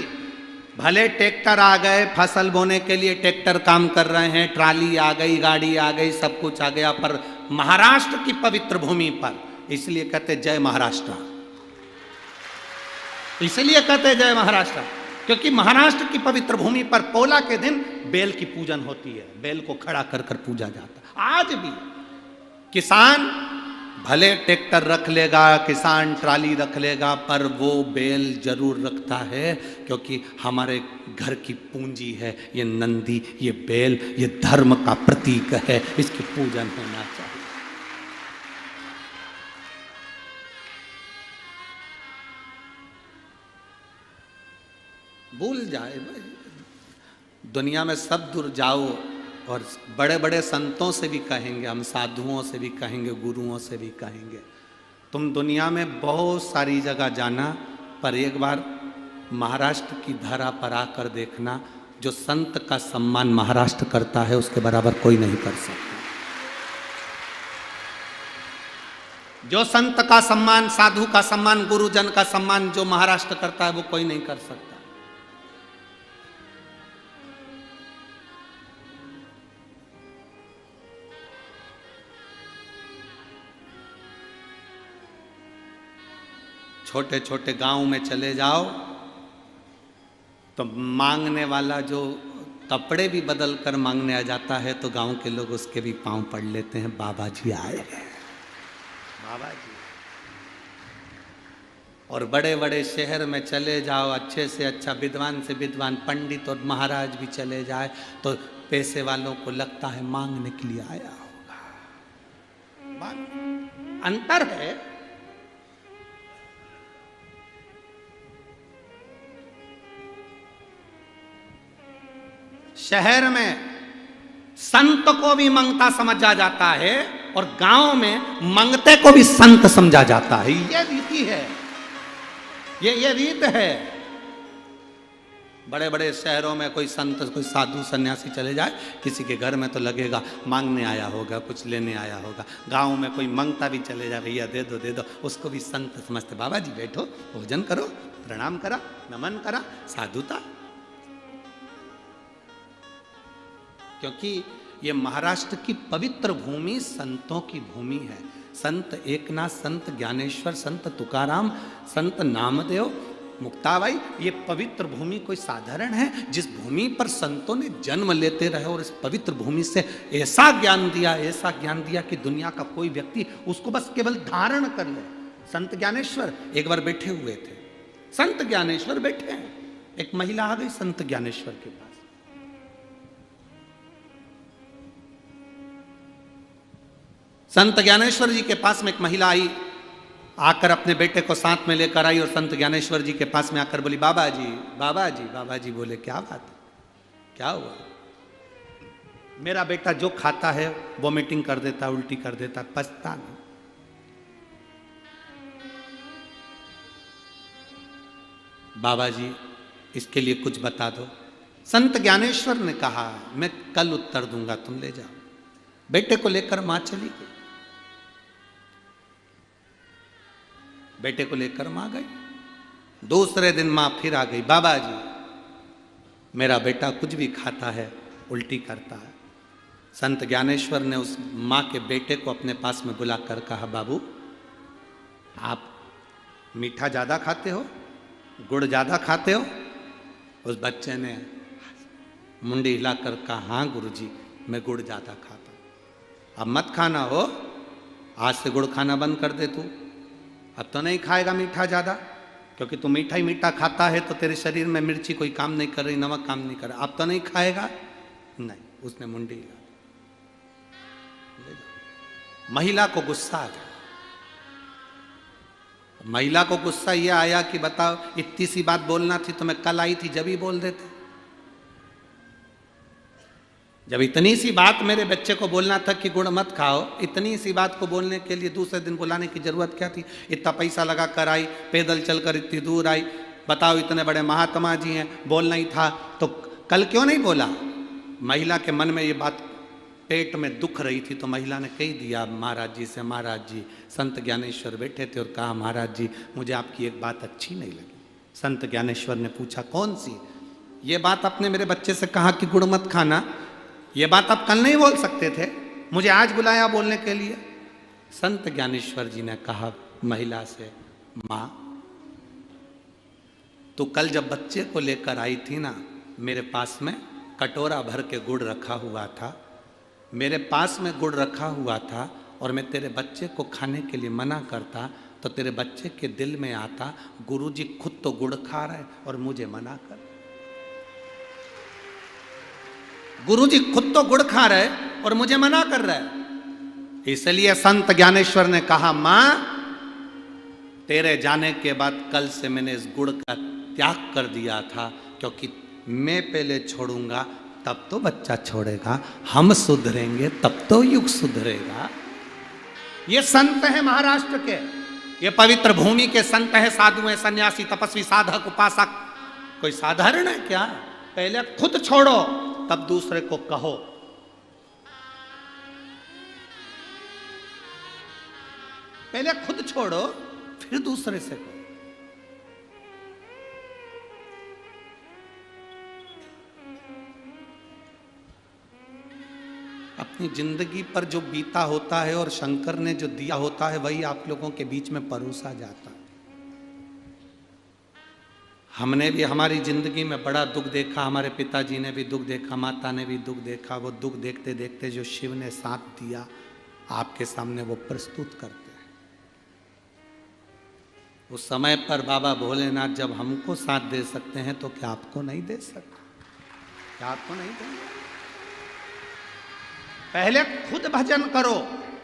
भले ट्रैक्टर आ गए, फसल बोने के लिए ट्रैक्टर काम कर रहे हैं, ट्राली आ गई, गाड़ी आ गई, सब कुछ आ गया, पर महाराष्ट्र की पवित्र भूमि पर इसलिए कहते जय महाराष्ट्र। इसलिए कहते जय महाराष्ट्र क्योंकि महाराष्ट्र की पवित्र भूमि पर पोला के दिन बेल की पूजन होती है, बेल को खड़ा कर कर पूजा जाता है। आज भी किसान भले ट्रैक्टर रख लेगा, किसान ट्राली रख लेगा, पर वो बेल जरूर रखता है, क्योंकि हमारे घर की पूंजी है ये नंदी, ये बेल, ये धर्म का प्रतीक है, इसकी पूजन होना चाहिए। भूल जाए भाई, दुनिया में सब दूर जाओ, और बड़े बड़े संतों से भी कहेंगे, हम साधुओं से भी कहेंगे, गुरुओं से भी कहेंगे, तुम दुनिया में बहुत सारी जगह जाना, पर एक बार महाराष्ट्र की धरा पर आकर देखना, जो संत का सम्मान महाराष्ट्र करता है उसके बराबर कोई नहीं कर सकता। जो संत का सम्मान, साधु का सम्मान, गुरुजन का सम्मान जो महाराष्ट्र करता है वो कोई नहीं कर सकता। छोटे छोटे गांव में चले जाओ तो मांगने वाला जो कपड़े भी बदल कर मांगने आ जाता है तो गांव के लोग उसके भी पांव पड़ लेते हैं, बाबा जी आए हैं, बाबा जी। और बड़े बड़े शहर में चले जाओ, अच्छे से अच्छा विद्वान से विद्वान पंडित और महाराज भी चले जाए तो पैसे वालों को लगता है मांगने के लिए आया होगा। अंतर है। शहर में संत को भी मंगता समझा जाता है और गांव में मंगते को भी संत समझा जाता है। ये रीति है, ये रीत है। बड़े बड़े शहरों में कोई संत, कोई साधु सन्यासी चले जाए, किसी के घर में तो लगेगा मांगने आया होगा, कुछ लेने आया होगा। गांव में कोई मंगता भी चले जाए, भैया दे दो, उसको भी संत समझते। बाबा जी बैठो, भोजन करो, प्रणाम करा, नमन करा, साधुता। क्योंकि ये महाराष्ट्र की पवित्र भूमि संतों की भूमि है। संत एकनाथ, संत ज्ञानेश्वर, संत तुकाराम, संत नामदेव, मुक्ताबाई, ये पवित्र भूमि कोई साधारण है? जिस भूमि पर संतों ने जन्म लेते रहे और इस पवित्र भूमि से ऐसा ज्ञान दिया कि दुनिया का कोई व्यक्ति उसको बस केवल धारण कर ले। संत ज्ञानेश्वर एक बार बैठे हुए थे, संत ज्ञानेश्वर बैठे हैं, एक महिला आ गई संत ज्ञानेश्वर के पास। संत ज्ञानेश्वर जी के पास में एक महिला आई, आकर अपने बेटे को साथ में लेकर आई और संत ज्ञानेश्वर जी के पास में आकर बोली, बाबा जी, बाबा जी। बाबा जी बोले, क्या बात है, क्या हुआ? मेरा बेटा जो खाता है वॉमिटिंग कर देता, उल्टी कर देता, पछता नहीं। बाबा जी इसके लिए कुछ बता दो। संत ज्ञानेश्वर ने कहा, मैं कल उत्तर दूंगा, तुम ले जाओ। बेटे को लेकर मां चली गई, बेटे को लेकर मां गई। दूसरे दिन मां फिर आ गई, बाबा जी मेरा बेटा कुछ भी खाता है उल्टी करता है। संत ज्ञानेश्वर ने उस मां के बेटे को अपने पास में बुलाकर कहा, बाबू आप मीठा ज्यादा खाते हो, गुड़ ज्यादा खाते हो? उस बच्चे ने मुंडी हिलाकर कहा, हाँ गुरुजी मैं गुड़ ज्यादा खाता हूं। अब मत खाना हो, आज से गुड़ खाना बंद कर दे तू। अब तो नहीं खाएगा मीठा ज़्यादा, क्योंकि तू मीठा ही मीठा खाता है तो तेरे शरीर में मिर्ची कोई काम नहीं कर रही, नमक काम नहीं कर रहा। अब तो नहीं खाएगा? नहीं। उसने मुंडी हिला। महिला को गुस्सा आ गया। महिला को गुस्सा यह आया कि बताओ, इतनी सी बात बोलना थी तो मैं कल आई थी, जब ही बोल देते। जब इतनी सी बात मेरे बच्चे को बोलना था कि गुड़ मत खाओ, इतनी सी बात को बोलने के लिए दूसरे दिन बुलाने की जरूरत क्या थी? इतना पैसा लगा कर आई, पैदल चलकर इतनी दूर आई, बताओ इतने बड़े महात्मा जी हैं, बोलना ही था तो कल क्यों नहीं बोला? महिला के मन में ये बात पेट में दुख रही थी तो महिला ने कह दिया महाराज जी से, महाराज जी संत ज्ञानेश्वर बैठे थे और कहा, महाराज जी मुझे आपकी एक बात अच्छी नहीं लगी। संत ज्ञानेश्वर ने पूछा, कौन सी? ये बात आपने मेरे बच्चे से कहा कि गुड़ मत खाना, ये बात आप कल नहीं बोल सकते थे, मुझे आज बुलाया बोलने के लिए। संत ज्ञानेश्वर जी ने कहा महिला से, माँ तो कल जब बच्चे को लेकर आई थी ना, मेरे पास में कटोरा भर के गुड़ रखा हुआ था, मेरे पास में गुड़ रखा हुआ था और मैं तेरे बच्चे को खाने के लिए मना करता तो तेरे बच्चे के दिल में आता, गुरुजी खुद तो गुड़ खा रहे और मुझे मना कर। गुरुजी खुद तो गुड़ खा रहे और मुझे मना कर रहे। इसलिए संत ज्ञानेश्वर ने कहा, मां तेरे जाने के बाद कल से मैंने इस गुड़ का त्याग कर दिया था, क्योंकि मैं पहले छोड़ूंगा तब तो बच्चा छोड़ेगा, हम सुधरेंगे तब तो युग सुधरेगा। ये संत है महाराष्ट्र के, ये पवित्र भूमि के संत है, साधु है, सन्यासी, तपस्वी, साधक, उपासक। कोई साधारण है क्या? पहले खुद छोड़ो तब दूसरे को कहो। पहले खुद छोड़ो फिर दूसरे से कहो। अपनी जिंदगी पर जो बीता होता है और शंकर ने जो दिया होता है वही आप लोगों के बीच में परोसा जाता है। हमने भी हमारी जिंदगी में बड़ा दुख देखा, हमारे पिताजी ने भी दुख देखा, माता ने भी दुख देखा। वो दुख देखते देखते जो शिव ने साथ दिया आपके सामने वो प्रस्तुत करते हैं। उस समय पर बाबा भोलेनाथ जब हमको साथ दे सकते हैं तो क्या आपको नहीं दे सकते? क्या आपको नहीं देंगे? पहले खुद भजन करो,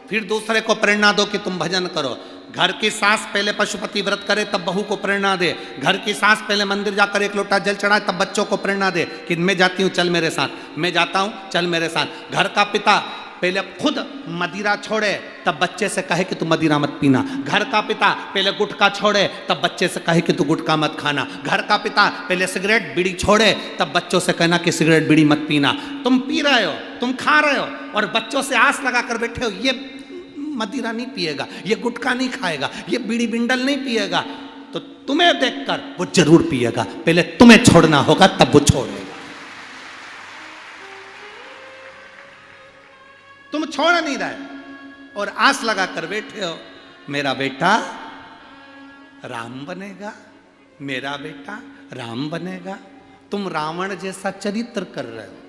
फिर दूसरे को प्रेरणा दो कि तुम भजन करो। घर की सास पहले पशुपति व्रत करे तब बहू को प्रेरणा दे। घर की सास पहले मंदिर जाकर एक लोटा जल चढ़ाए तब बच्चों को प्रेरणा दे कि मैं जाती हूँ चल मेरे साथ, मैं जाता हूँ चल मेरे साथ। घर का पिता पहले खुद मदिरा छोड़े तब बच्चे से कहे कि तू मदिरा मत पीना। घर का पिता पहले गुटखा छोड़े तब बच्चे से कहे कि तू गुटखा मत खाना। घर का पिता पहले सिगरेट बीड़ी छोड़े तब बच्चों से कहना कि सिगरेट बीड़ी मत पीना। तुम पी रहे हो, तुम खा रहे हो और बच्चों से आस लगा कर बैठे हो ये मदिरा नहीं पिएगा, ये गुटखा नहीं खाएगा, ये बीड़ी बिंडल नहीं पिएगा, तो तुम्हें देखकर वो जरूर पिएगा। पहले तुम्हें छोड़ना होगा तब वो छोड़ेगा। तुम छोड़ नहीं रहे और आस लगा कर बैठे हो मेरा बेटा राम बनेगा, मेरा बेटा राम बनेगा। तुम रावण जैसा चरित्र कर रहे हो।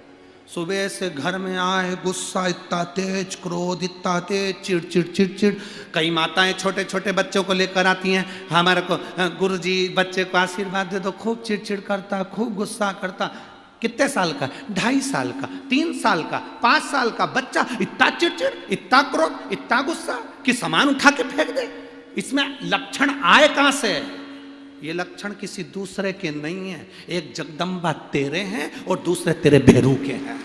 सुबह से घर में आए गुस्सा इतना तेज, क्रोध इतना तेज, चिड़चिड़ चिड़चिड़। कई माताएं छोटे छोटे बच्चों को लेकर आती हैं, हमारे को गुरुजी बच्चे को आशीर्वाद दे दो, खूब चिड़चिड़ करता, खूब गुस्सा करता। कितने साल का? 2.5 साल का, 3 साल का, 5 साल का बच्चा इतना चिड़चिड़, इतना क्रोध, इतना गुस्सा कि सामान उठा के फेंक दे। इसमें लक्षण आए कहां से? ये लक्षण किसी दूसरे के नहीं है। एक जगदम्बा तेरे हैं और दूसरे तेरे भेरू के हैं।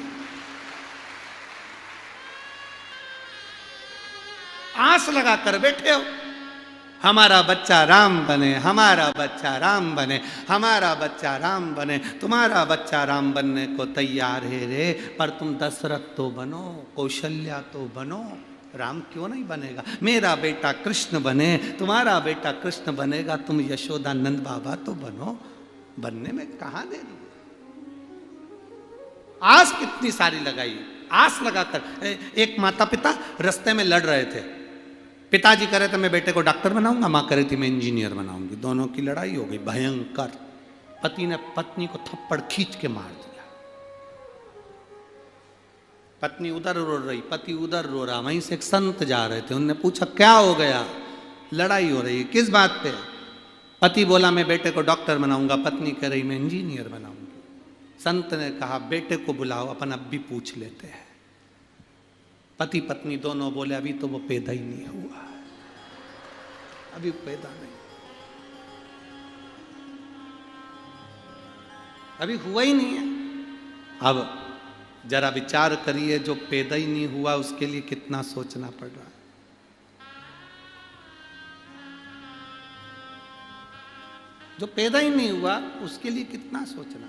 आस लगा कर बैठे हो हमारा बच्चा राम बने, हमारा बच्चा राम बने, हमारा बच्चा राम बने। तुम्हारा बच्चा राम बनने को तैयार है रे, पर तुम दशरथ तो बनो, कौशल्या तो बनो। राम क्यों नहीं बनेगा? मेरा बेटा कृष्ण बने, तुम्हारा बेटा कृष्ण बनेगा, तुम यशोदानंद बाबा तो बनो। बनने में कहां देरी? आस कितनी सारी लगाई, आस लगाकर। एक माता पिता रास्ते में लड़ रहे थे। पिताजी कह रहे थे मैं बेटे को डॉक्टर बनाऊंगा, मां कह रही थी मैं इंजीनियर बनाऊंगी। दोनों की लड़ाई हो गई भयंकर। पति ने पत्नी को थप्पड़ खींच के मार दिया। पत्नी उधर रो रही, पति उधर रो रहा। वहीं से एक संत जा रहे थे, उनने पूछा क्या हो गया? लड़ाई हो रही है, किस बात पे? पति बोला मैं बेटे को डॉक्टर बनाऊंगा, पत्नी कह रही मैं इंजीनियर बनाऊंगी। संत ने कहा बेटे को बुलाओ, अपन अब भी पूछ लेते हैं। पति पत्नी दोनों बोले अभी तो वो पैदा ही नहीं हुआ, अभी पैदा नहीं, अभी हुआ ही नहीं है। अब जरा विचार करिए, जो पैदा ही नहीं हुआ उसके लिए कितना सोचना पड़ रहा है। जो पैदा ही नहीं हुआ उसके लिए कितना सोचना।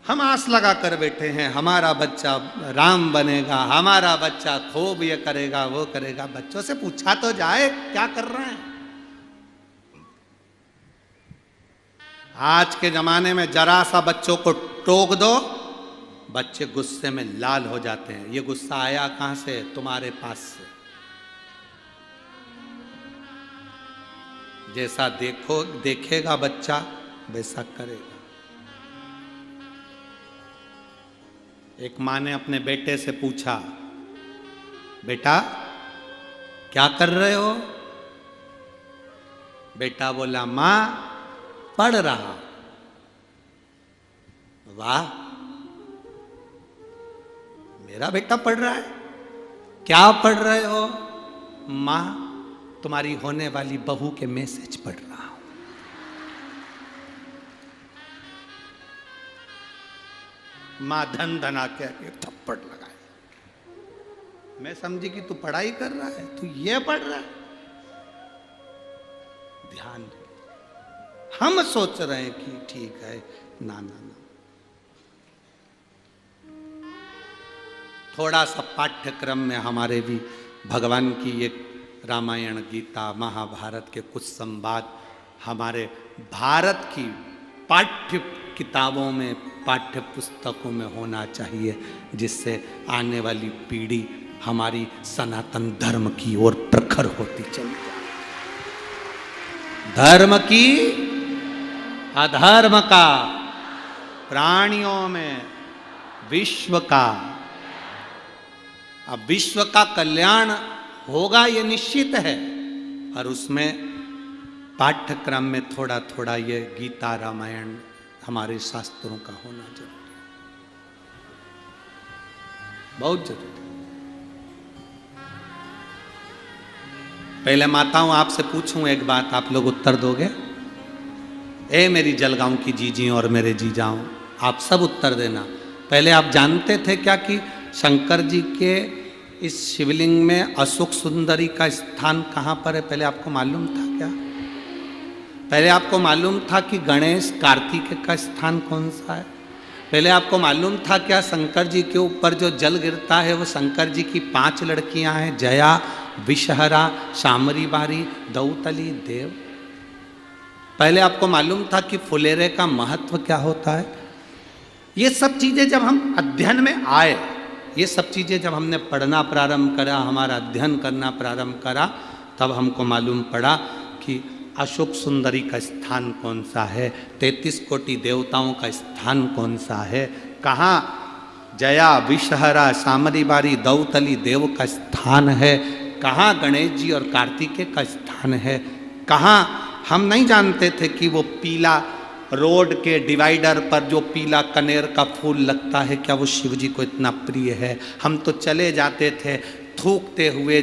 हम आस लगा कर बैठे हैं हमारा बच्चा राम बनेगा, हमारा बच्चा खूब ये करेगा वो करेगा। बच्चों से पूछा तो जाए क्या कर रहे हैं। आज के जमाने में जरा सा बच्चों को टोक दो, बच्चे गुस्से में लाल हो जाते हैं। ये गुस्सा आया कहां से? तुम्हारे पास से। जैसा देखेगा बच्चा वैसा करेगा। एक मां ने अपने बेटे से पूछा बेटा क्या कर रहे हो? बेटा बोला मां पढ़ रहा। वाह, मेरा बेटा पढ़ रहा है। क्या पढ़ रहे हो? मां तुम्हारी होने वाली बहू के मैसेज पढ़ रहा हूं। मां धन धना के थप्पड़ लगाए। मैं समझी कि तू पढ़ाई कर रहा है, तू ये पढ़ रहा है। ध्यान दे, हम सोच रहे हैं कि ठीक है। ना ना ना, थोड़ा सा पाठ्यक्रम में हमारे भी भगवान की एक रामायण गीता महाभारत के कुछ संवाद हमारे भारत की पाठ्य किताबों में पाठ्य पुस्तकों में होना चाहिए, जिससे आने वाली पीढ़ी हमारी सनातन धर्म की ओर प्रखर होती चली जाए। धर्म की अधर्म का, प्राणियों में विश्व का। अब विश्व का कल्याण होगा ये निश्चित है, और उसमें पाठ्यक्रम में थोड़ा थोड़ा ये गीता रामायण हमारे शास्त्रों का होना जरूरी, बहुत जरूरी। पहले माताओं आपसे पूछूं एक बात, आप लोग उत्तर दोगे? ए मेरी जलगांव की जीजी और मेरे जीजाओं, आप सब उत्तर देना। पहले आप जानते थे क्या कि शंकर जी के इस शिवलिंग में अशोक सुंदरी का स्थान कहाँ पर है? पहले आपको मालूम था क्या? पहले आपको मालूम था कि गणेश कार्तिकेय का स्थान कौन सा है? पहले आपको मालूम था क्या शंकर जी के ऊपर जो जल गिरता है वो शंकर जी की 5 लड़कियां हैं, जया, विषहरा, शामरी बारी, दौतली, देव। पहले आपको मालूम था कि फुलेरे का महत्व क्या होता है? ये सब चीजें जब हम अध्ययन में आए, ये सब चीजें जब हमने पढ़ना प्रारंभ करा, हमारा अध्ययन करना प्रारंभ करा, तब हमको मालूम पड़ा कि अशोक सुंदरी का स्थान कौन सा है, 33 कोटि देवताओं का स्थान कौन सा है, कहाँ जया, विषहरा, शामरी बारी, दौतली, देव का स्थान है, कहाँ गणेश जी और कार्तिकेय का स्थान है, कहाँ हम नहीं जानते थे कि वो पीला रोड के डिवाइडर पर जो पीला कनेर का फूल लगता है, क्या वो शिव जी को इतना प्रिय है? हम तो चले जाते थे थूकते हुए,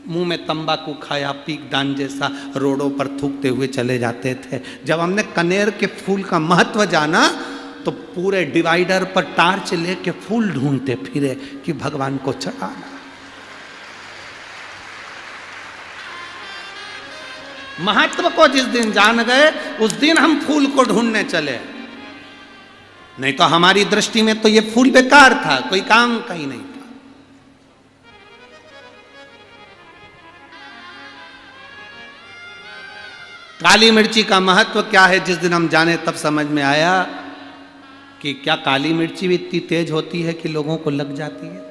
मुंह में तंबाकू खाया, पीक दान जैसा रोडों पर थूकते हुए चले जाते थे। जब हमने कनेर के फूल का महत्व जाना तो पूरे डिवाइडर पर टार्च लेके फूल ढूंढते फिरे कि भगवान को चढ़ाना। महत्व को जिस दिन जान गए उस दिन हम फूल को ढूंढने चले, नहीं तो हमारी दृष्टि में तो ये फूल बेकार था, कोई काम का ही नहीं था। काली मिर्ची का महत्व क्या है जिस दिन हम जाने तब समझ में आया कि क्या काली मिर्ची भी इतनी तेज होती है कि लोगों को लग जाती है।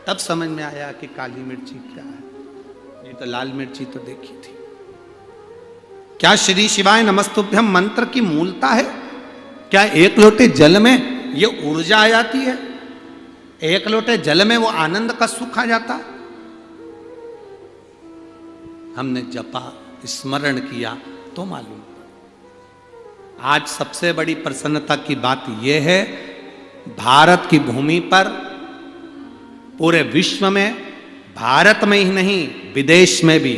तब समझ में आया कि काली मिर्ची क्या है। ये तो लाल मिर्ची तो देखी थी। क्या श्री शिवाय नमस्तुभ्यम मंत्र की मूलता है? क्या एक लोटे जल में ये ऊर्जा आ जाती है? एक लोटे जल में वो आनंद का सुख आ जाता? हमने जपा, स्मरण किया तो मालूम। आज सबसे बड़ी प्रसन्नता की बात यह है, भारत की भूमि पर पूरे विश्व में, भारत में ही नहीं विदेश में भी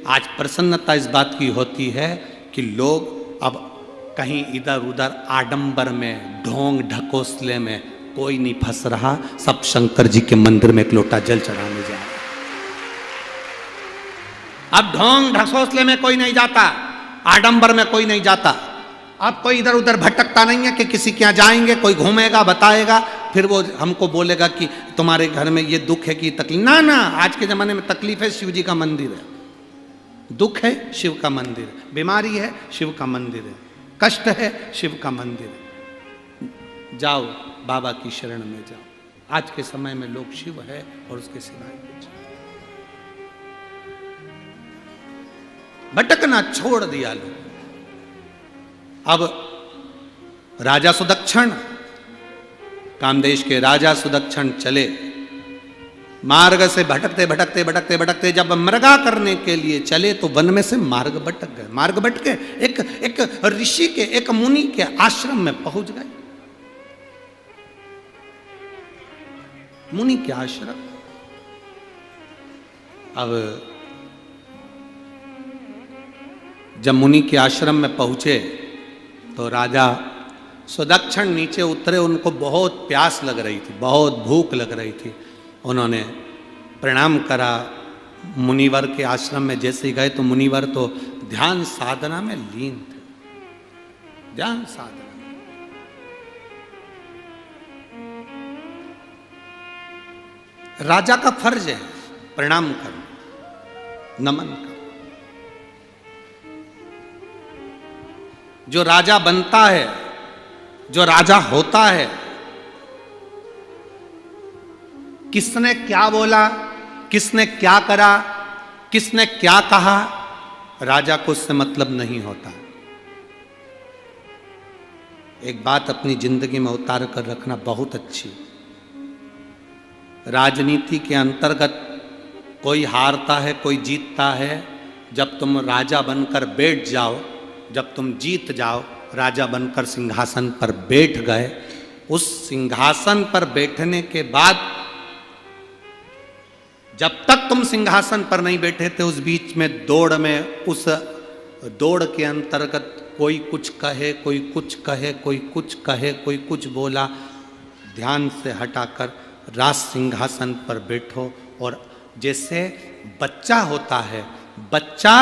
आज प्रसन्नता इस बात की होती है कि लोग अब कहीं इधर उधर आडंबर में, ढोंग ढकोसले में कोई नहीं फंस रहा, सब शंकर जी के मंदिर में एक लोटा जल चढ़ाने जा रहे। अब ढोंग ढकोसले में कोई नहीं जाता, आडंबर में कोई नहीं जाता। अब कोई इधर उधर भटकता नहीं है कि किसी के यहाँ जाएंगे, कोई घूमेगा, बताएगा, फिर वो हमको बोलेगा कि तुम्हारे घर में ये दुख है कि तकलीफ। ना ना, आज के जमाने में तकलीफ है, शिव जी का मंदिर है। दुख है, शिव का मंदिर है। बीमारी है, शिव का मंदिर है। कष्ट है, शिव का मंदिर है। जाओ बाबा की शरण में जाओ। आज के समय में लोग शिव है और उसके सिवाय कुछ भटकना छोड़ दिया लोग। अब राजा सुदक्षण, कामदेश के राजा सुदक्षण चले मार्ग से भटकते भटकते भटकते भटकते, जब मृगा करने के लिए चले तो वन में से मार्ग भटक गए। मार्ग भटके एक ऋषि के, एक मुनि के आश्रम में पहुंच गए। मुनि के आश्रम। अब जब मुनि के आश्रम में पहुंचे तो राजा सुदक्षण नीचे उतरे। उनको बहुत प्यास लग रही थी, बहुत भूख लग रही थी। उन्होंने प्रणाम करा मुनिवर के आश्रम में। जैसे ही गए तो मुनिवर तो ध्यान साधना में लीन थे। ध्यान साधना। राजा का फर्ज है प्रणाम करना, नमन करना। जो राजा बनता है, जो राजा होता है, किसने क्या बोला, किसने क्या करा, किसने क्या कहा, राजा को उससे मतलब नहीं होता। एक बात अपनी जिंदगी में उतार कर रखना बहुत अच्छी। राजनीति के अंतर्गत कोई हारता है, कोई जीतता है। जब तुम राजा बनकर बैठ जाओ, जब तुम जीत जाओ, राजा बनकर सिंहासन पर बैठ गए, उस सिंहासन पर बैठने के बाद जब तक तुम सिंहासन पर नहीं बैठे थे, उस बीच में दौड़ में, उस दौड़ के अंतर्गत कोई कुछ कहे, कोई कुछ कहे, कोई कुछ कहे, कोई कुछ बोला, ध्यान से हटाकर राज सिंहासन पर बैठो। और जैसे बच्चा होता है, बच्चा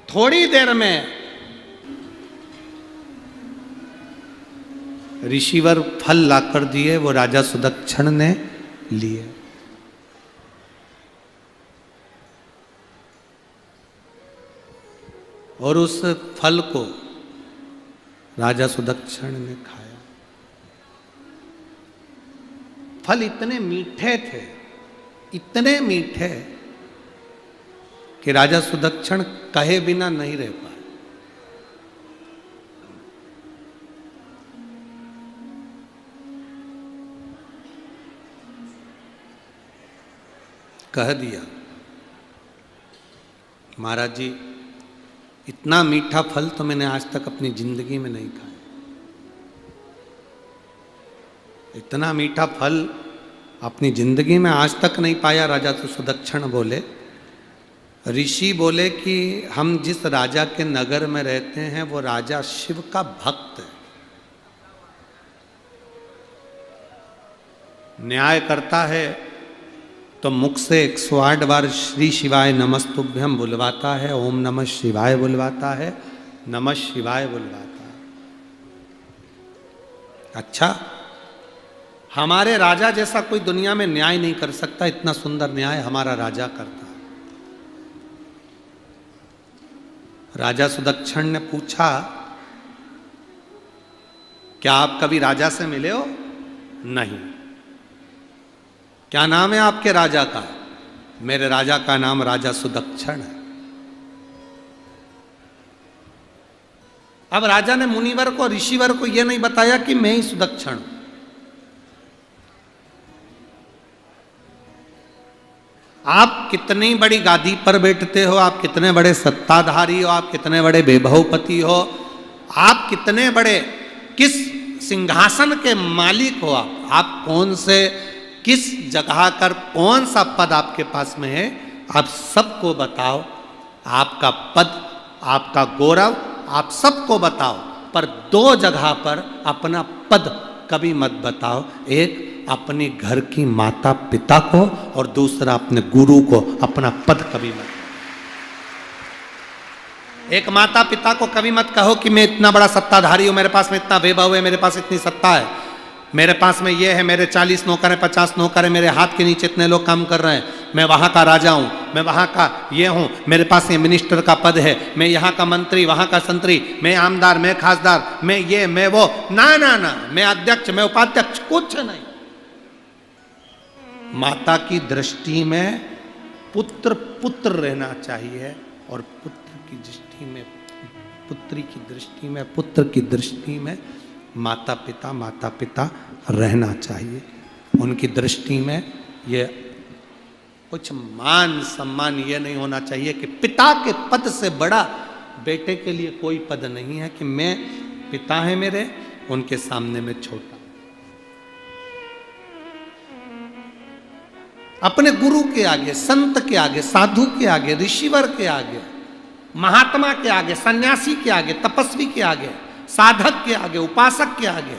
थोड़ी देर में ऋषिवर फल लाकर दिए, वो राजा सुदक्षिण ने लिए। और उस फल को राजा सुदक्षिण ने खाया। फल इतने मीठे थे, इतने मीठे कि राजा सुदक्षिण कहे बिना नहीं रह पाए। कह दिया, महाराज जी इतना मीठा फल तो मैंने आज तक अपनी जिंदगी में नहीं खाया। इतना मीठा फल अपनी जिंदगी में आज तक नहीं पाया। राजा तो सुदक्षिण बोले, ऋषि बोले कि हम जिस राजा के नगर में रहते हैं वो राजा शिव का भक्त है, न्याय करता है तो मुख से 108 बार श्री शिवाय नमस्तुभ्यम बुलवाता है, ओम नमः शिवाय बुलवाता है, नमः शिवाय बुलवाता है। अच्छा, हमारे राजा जैसा कोई दुनिया में न्याय नहीं कर सकता, इतना सुंदर न्याय हमारा राजा करता है। राजा सुदक्षिण ने पूछा, क्या आप कभी राजा से मिले हो? नहीं। क्या नाम है आपके राजा का? मेरे राजा का नाम राजा सुदक्षिण है। अब राजा ने मुनिवर को, ऋषिवर को यह नहीं बताया कि मैं ही सुदक्षिण हूं। आप कितनी बड़ी गादी पर बैठते हो, आप कितने बड़े सत्ताधारी हो, आप कितने बड़े वैभवपति हो, आप कितने बड़े, किस सिंहासन के मालिक हो, आप कौन से, किस जगह कर, कौन सा पद आपके पास में है, आप सबको बताओ। आपका पद, आपका गौरव, आप सबको बताओ, पर दो जगह पर अपना पद कभी मत बताओ। एक अपने घर की माता पिता को, और दूसरा अपने गुरु को अपना पद कभी मत। एक माता पिता को कभी मत कहो कि मैं इतना बड़ा सत्ताधारी हूं, मेरे पास में इतना वैभव है, मेरे पास इतनी सत्ता है, मेरे पास में ये है, मेरे 40 नौकर हैं, 50 नौकर हैं, मेरे हाथ के नीचे इतने लोग काम कर रहे हैं, मैं वहां का राजा हूं, मैं वहां का ये हूं, मेरे पास ये मिनिस्टर का पद है, मैं यहाँ का मंत्री, वहां का संतरी, मैं आमदार, मैं खासदार, मैं ये, मैं वो, ना ना ना, मैं अध्यक्ष, मैं उपाध्यक्ष, कुछ नहीं। माता की दृष्टि में पुत्र पुत्र रहना चाहिए, और पुत्र की दृष्टि में, पुत्री की दृष्टि में, पुत्र की दृष्टि में माता पिता रहना चाहिए। उनकी दृष्टि में ये कुछ मान सम्मान ये नहीं होना चाहिए कि पिता के पद से बड़ा बेटे के लिए कोई पद नहीं है, कि मैं, पिता है मेरे, उनके सामने में छोटा। अपने गुरु के आगे, संत के आगे, साधु के आगे, ऋषिवर के आगे, महात्मा के आगे, सन्यासी के आगे, तपस्वी के आगे, साधक के आगे, उपासक के आगे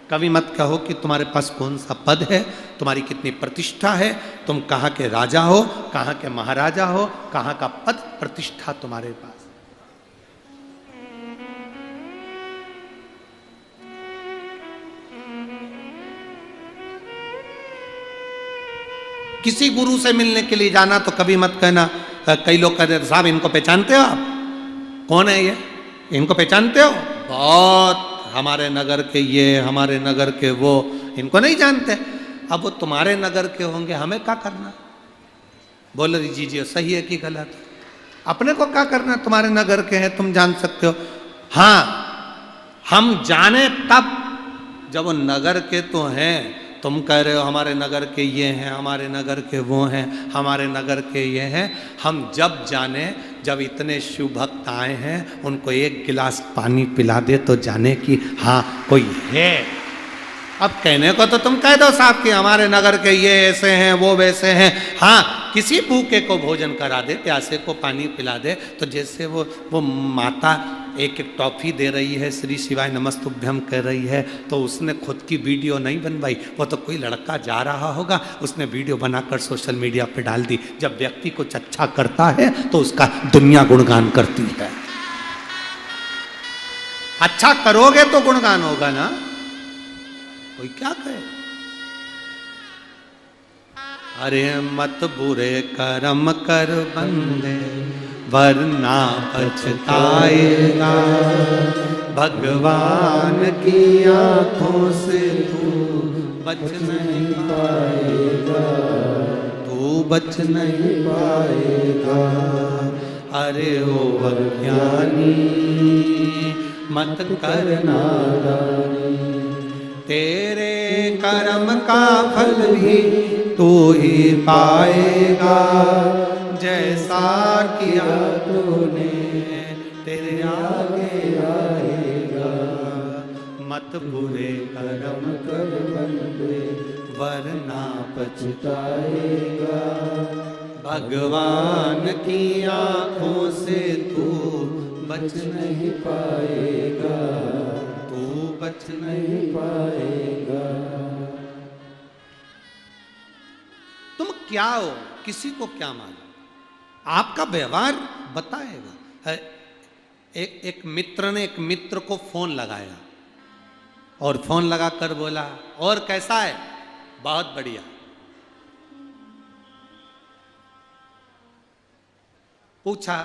कभी मत कहो कि तुम्हारे पास कौन सा पद है, तुम्हारी कितनी प्रतिष्ठा है, तुम कहाँ के राजा हो, कहाँ के महाराजा हो, कहाँ का पद प्रतिष्ठा तुम्हारे पास। किसी गुरु से मिलने के लिए जाना तो कभी मत कहना, कई लोग कहते हैं साहब इनको पहचानते हो आप, कौन है ये, इनको पहचानते हो, बहुत हमारे नगर के ये, हमारे नगर के वो, इनको नहीं जानते। अब वो तुम्हारे नगर के होंगे, हमें क्या करना। बोल दीजिए सही है कि गलत। अपने को क्या करना, तुम्हारे नगर के हैं, तुम जान सकते हो। हाँ, हम जाने तब जब वो नगर के तो हैं। तुम कह रहे हो हमारे नगर के ये हैं, हमारे नगर के वो हैं, हमारे नगर के ये हैं। हम जब जाने, जब इतने शिव भक्त आए हैं, उनको एक गिलास पानी पिला दे तो जाने कि हाँ कोई है। अब कहने को तो तुम कह दो साहब कि हमारे नगर के ये ऐसे हैं, वो वैसे हैं। हाँ, किसी भूखे को भोजन करा दे, प्यासे को पानी पिला दे, तो जैसे वो माता एक एक टॉफी दे रही है, श्री शिवाय नमस्तुभ्यम कर रही है, तो उसने खुद की वीडियो नहीं बनवाई। वो तो कोई लड़का जा रहा होगा, उसने वीडियो बनाकर सोशल मीडिया पे डाल दी। जब व्यक्ति कुछ अच्छा करता है तो उसका दुनिया गुणगान करती है। अच्छा करोगे तो गुणगान होगा ना, कोई क्या कहे। अरे मत बुरे कर्म कर बंदे, वरना पछताएगा। भगवान की आंखों से तू बच नहीं पाएगा, तू बच नहीं पाएगा। अरे ओ अज्ञानी मत करना दानी, तेरे कर्म का फल भी तू ही पाएगा। जैसा किया तूने तेरे आगे आएगा। मत बुरे कर्म कर बंदे, वरना पछताएगा। भगवान की आंखों से तू बच नहीं पाएगा, तू बच नहीं पाएगा। तुम क्या हो, किसी को क्या मालूम, आपका व्यवहार बताएगा। एक मित्र ने एक मित्र को फोन लगाया और फोन लगाकर बोला, और कैसा है? बहुत बढ़िया। पूछा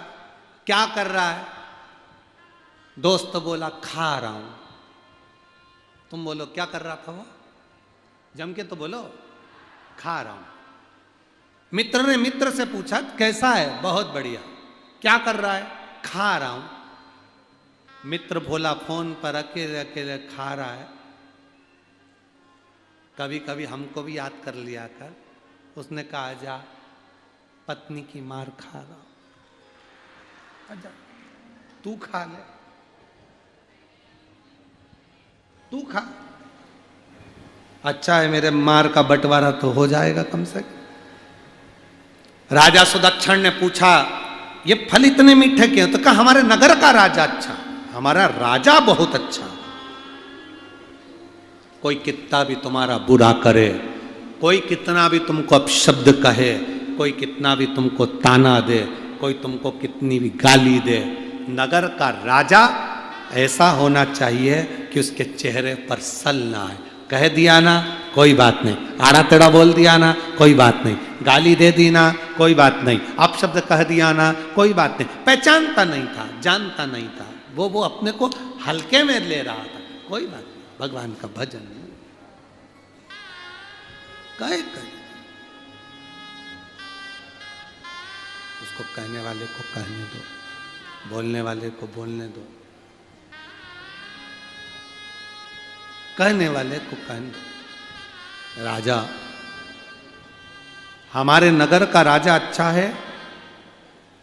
क्या कर रहा है? दोस्त बोला खा रहा हूं। तुम बोलो क्या कर रहा था वो? जम के तो बोलो। खा रहा हूं। मित्र ने मित्र से पूछा कैसा है? बहुत बढ़िया। क्या कर रहा है? खा रहा हूं। मित्र बोला फोन पर अकेले अकेले खा रहा है, कभी कभी हमको भी याद कर लिया कर। उसने कहा जा, पत्नी की मार खा रहा हूं, आजा तू खा ले, तू खा। अच्छा है, मेरे मार का बंटवारा तो हो जाएगा कम से कम। राजा सुदक्षिण ने पूछा ये फल इतने मीठे क्यों? तो कहा हमारे नगर का राजा अच्छा, हमारा राजा बहुत अच्छा। कोई कितना भी तुम्हारा बुरा करे, कोई कितना भी तुमको अपशब्द कहे, कोई कितना भी तुमको ताना दे, कोई तुमको कितनी भी गाली दे, नगर का राजा ऐसा होना चाहिए कि उसके चेहरे पर सल ना आए। कह दिया ना कोई बात नहीं, आड़ा टेढ़ा बोल दिया ना कोई बात नहीं, गाली दे दी ना कोई बात नहीं, अपशब्द कह दिया ना कोई बात नहीं। पहचानता नहीं था, जानता नहीं था, वो अपने को हल्के में ले रहा था, कोई बात नहीं। भगवान का भजन कहे उसको, कहने वाले को कहने दो, बोलने वाले को बोलने दो, कहने वाले को कहने दो। राजा, हमारे नगर का राजा अच्छा है,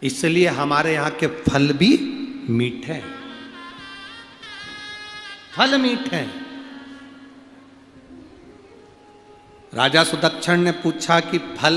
इसलिए हमारे यहां के फल भी मीठे हैं, फल मीठे हैं। राजा सुदक्षिण ने पूछा कि फल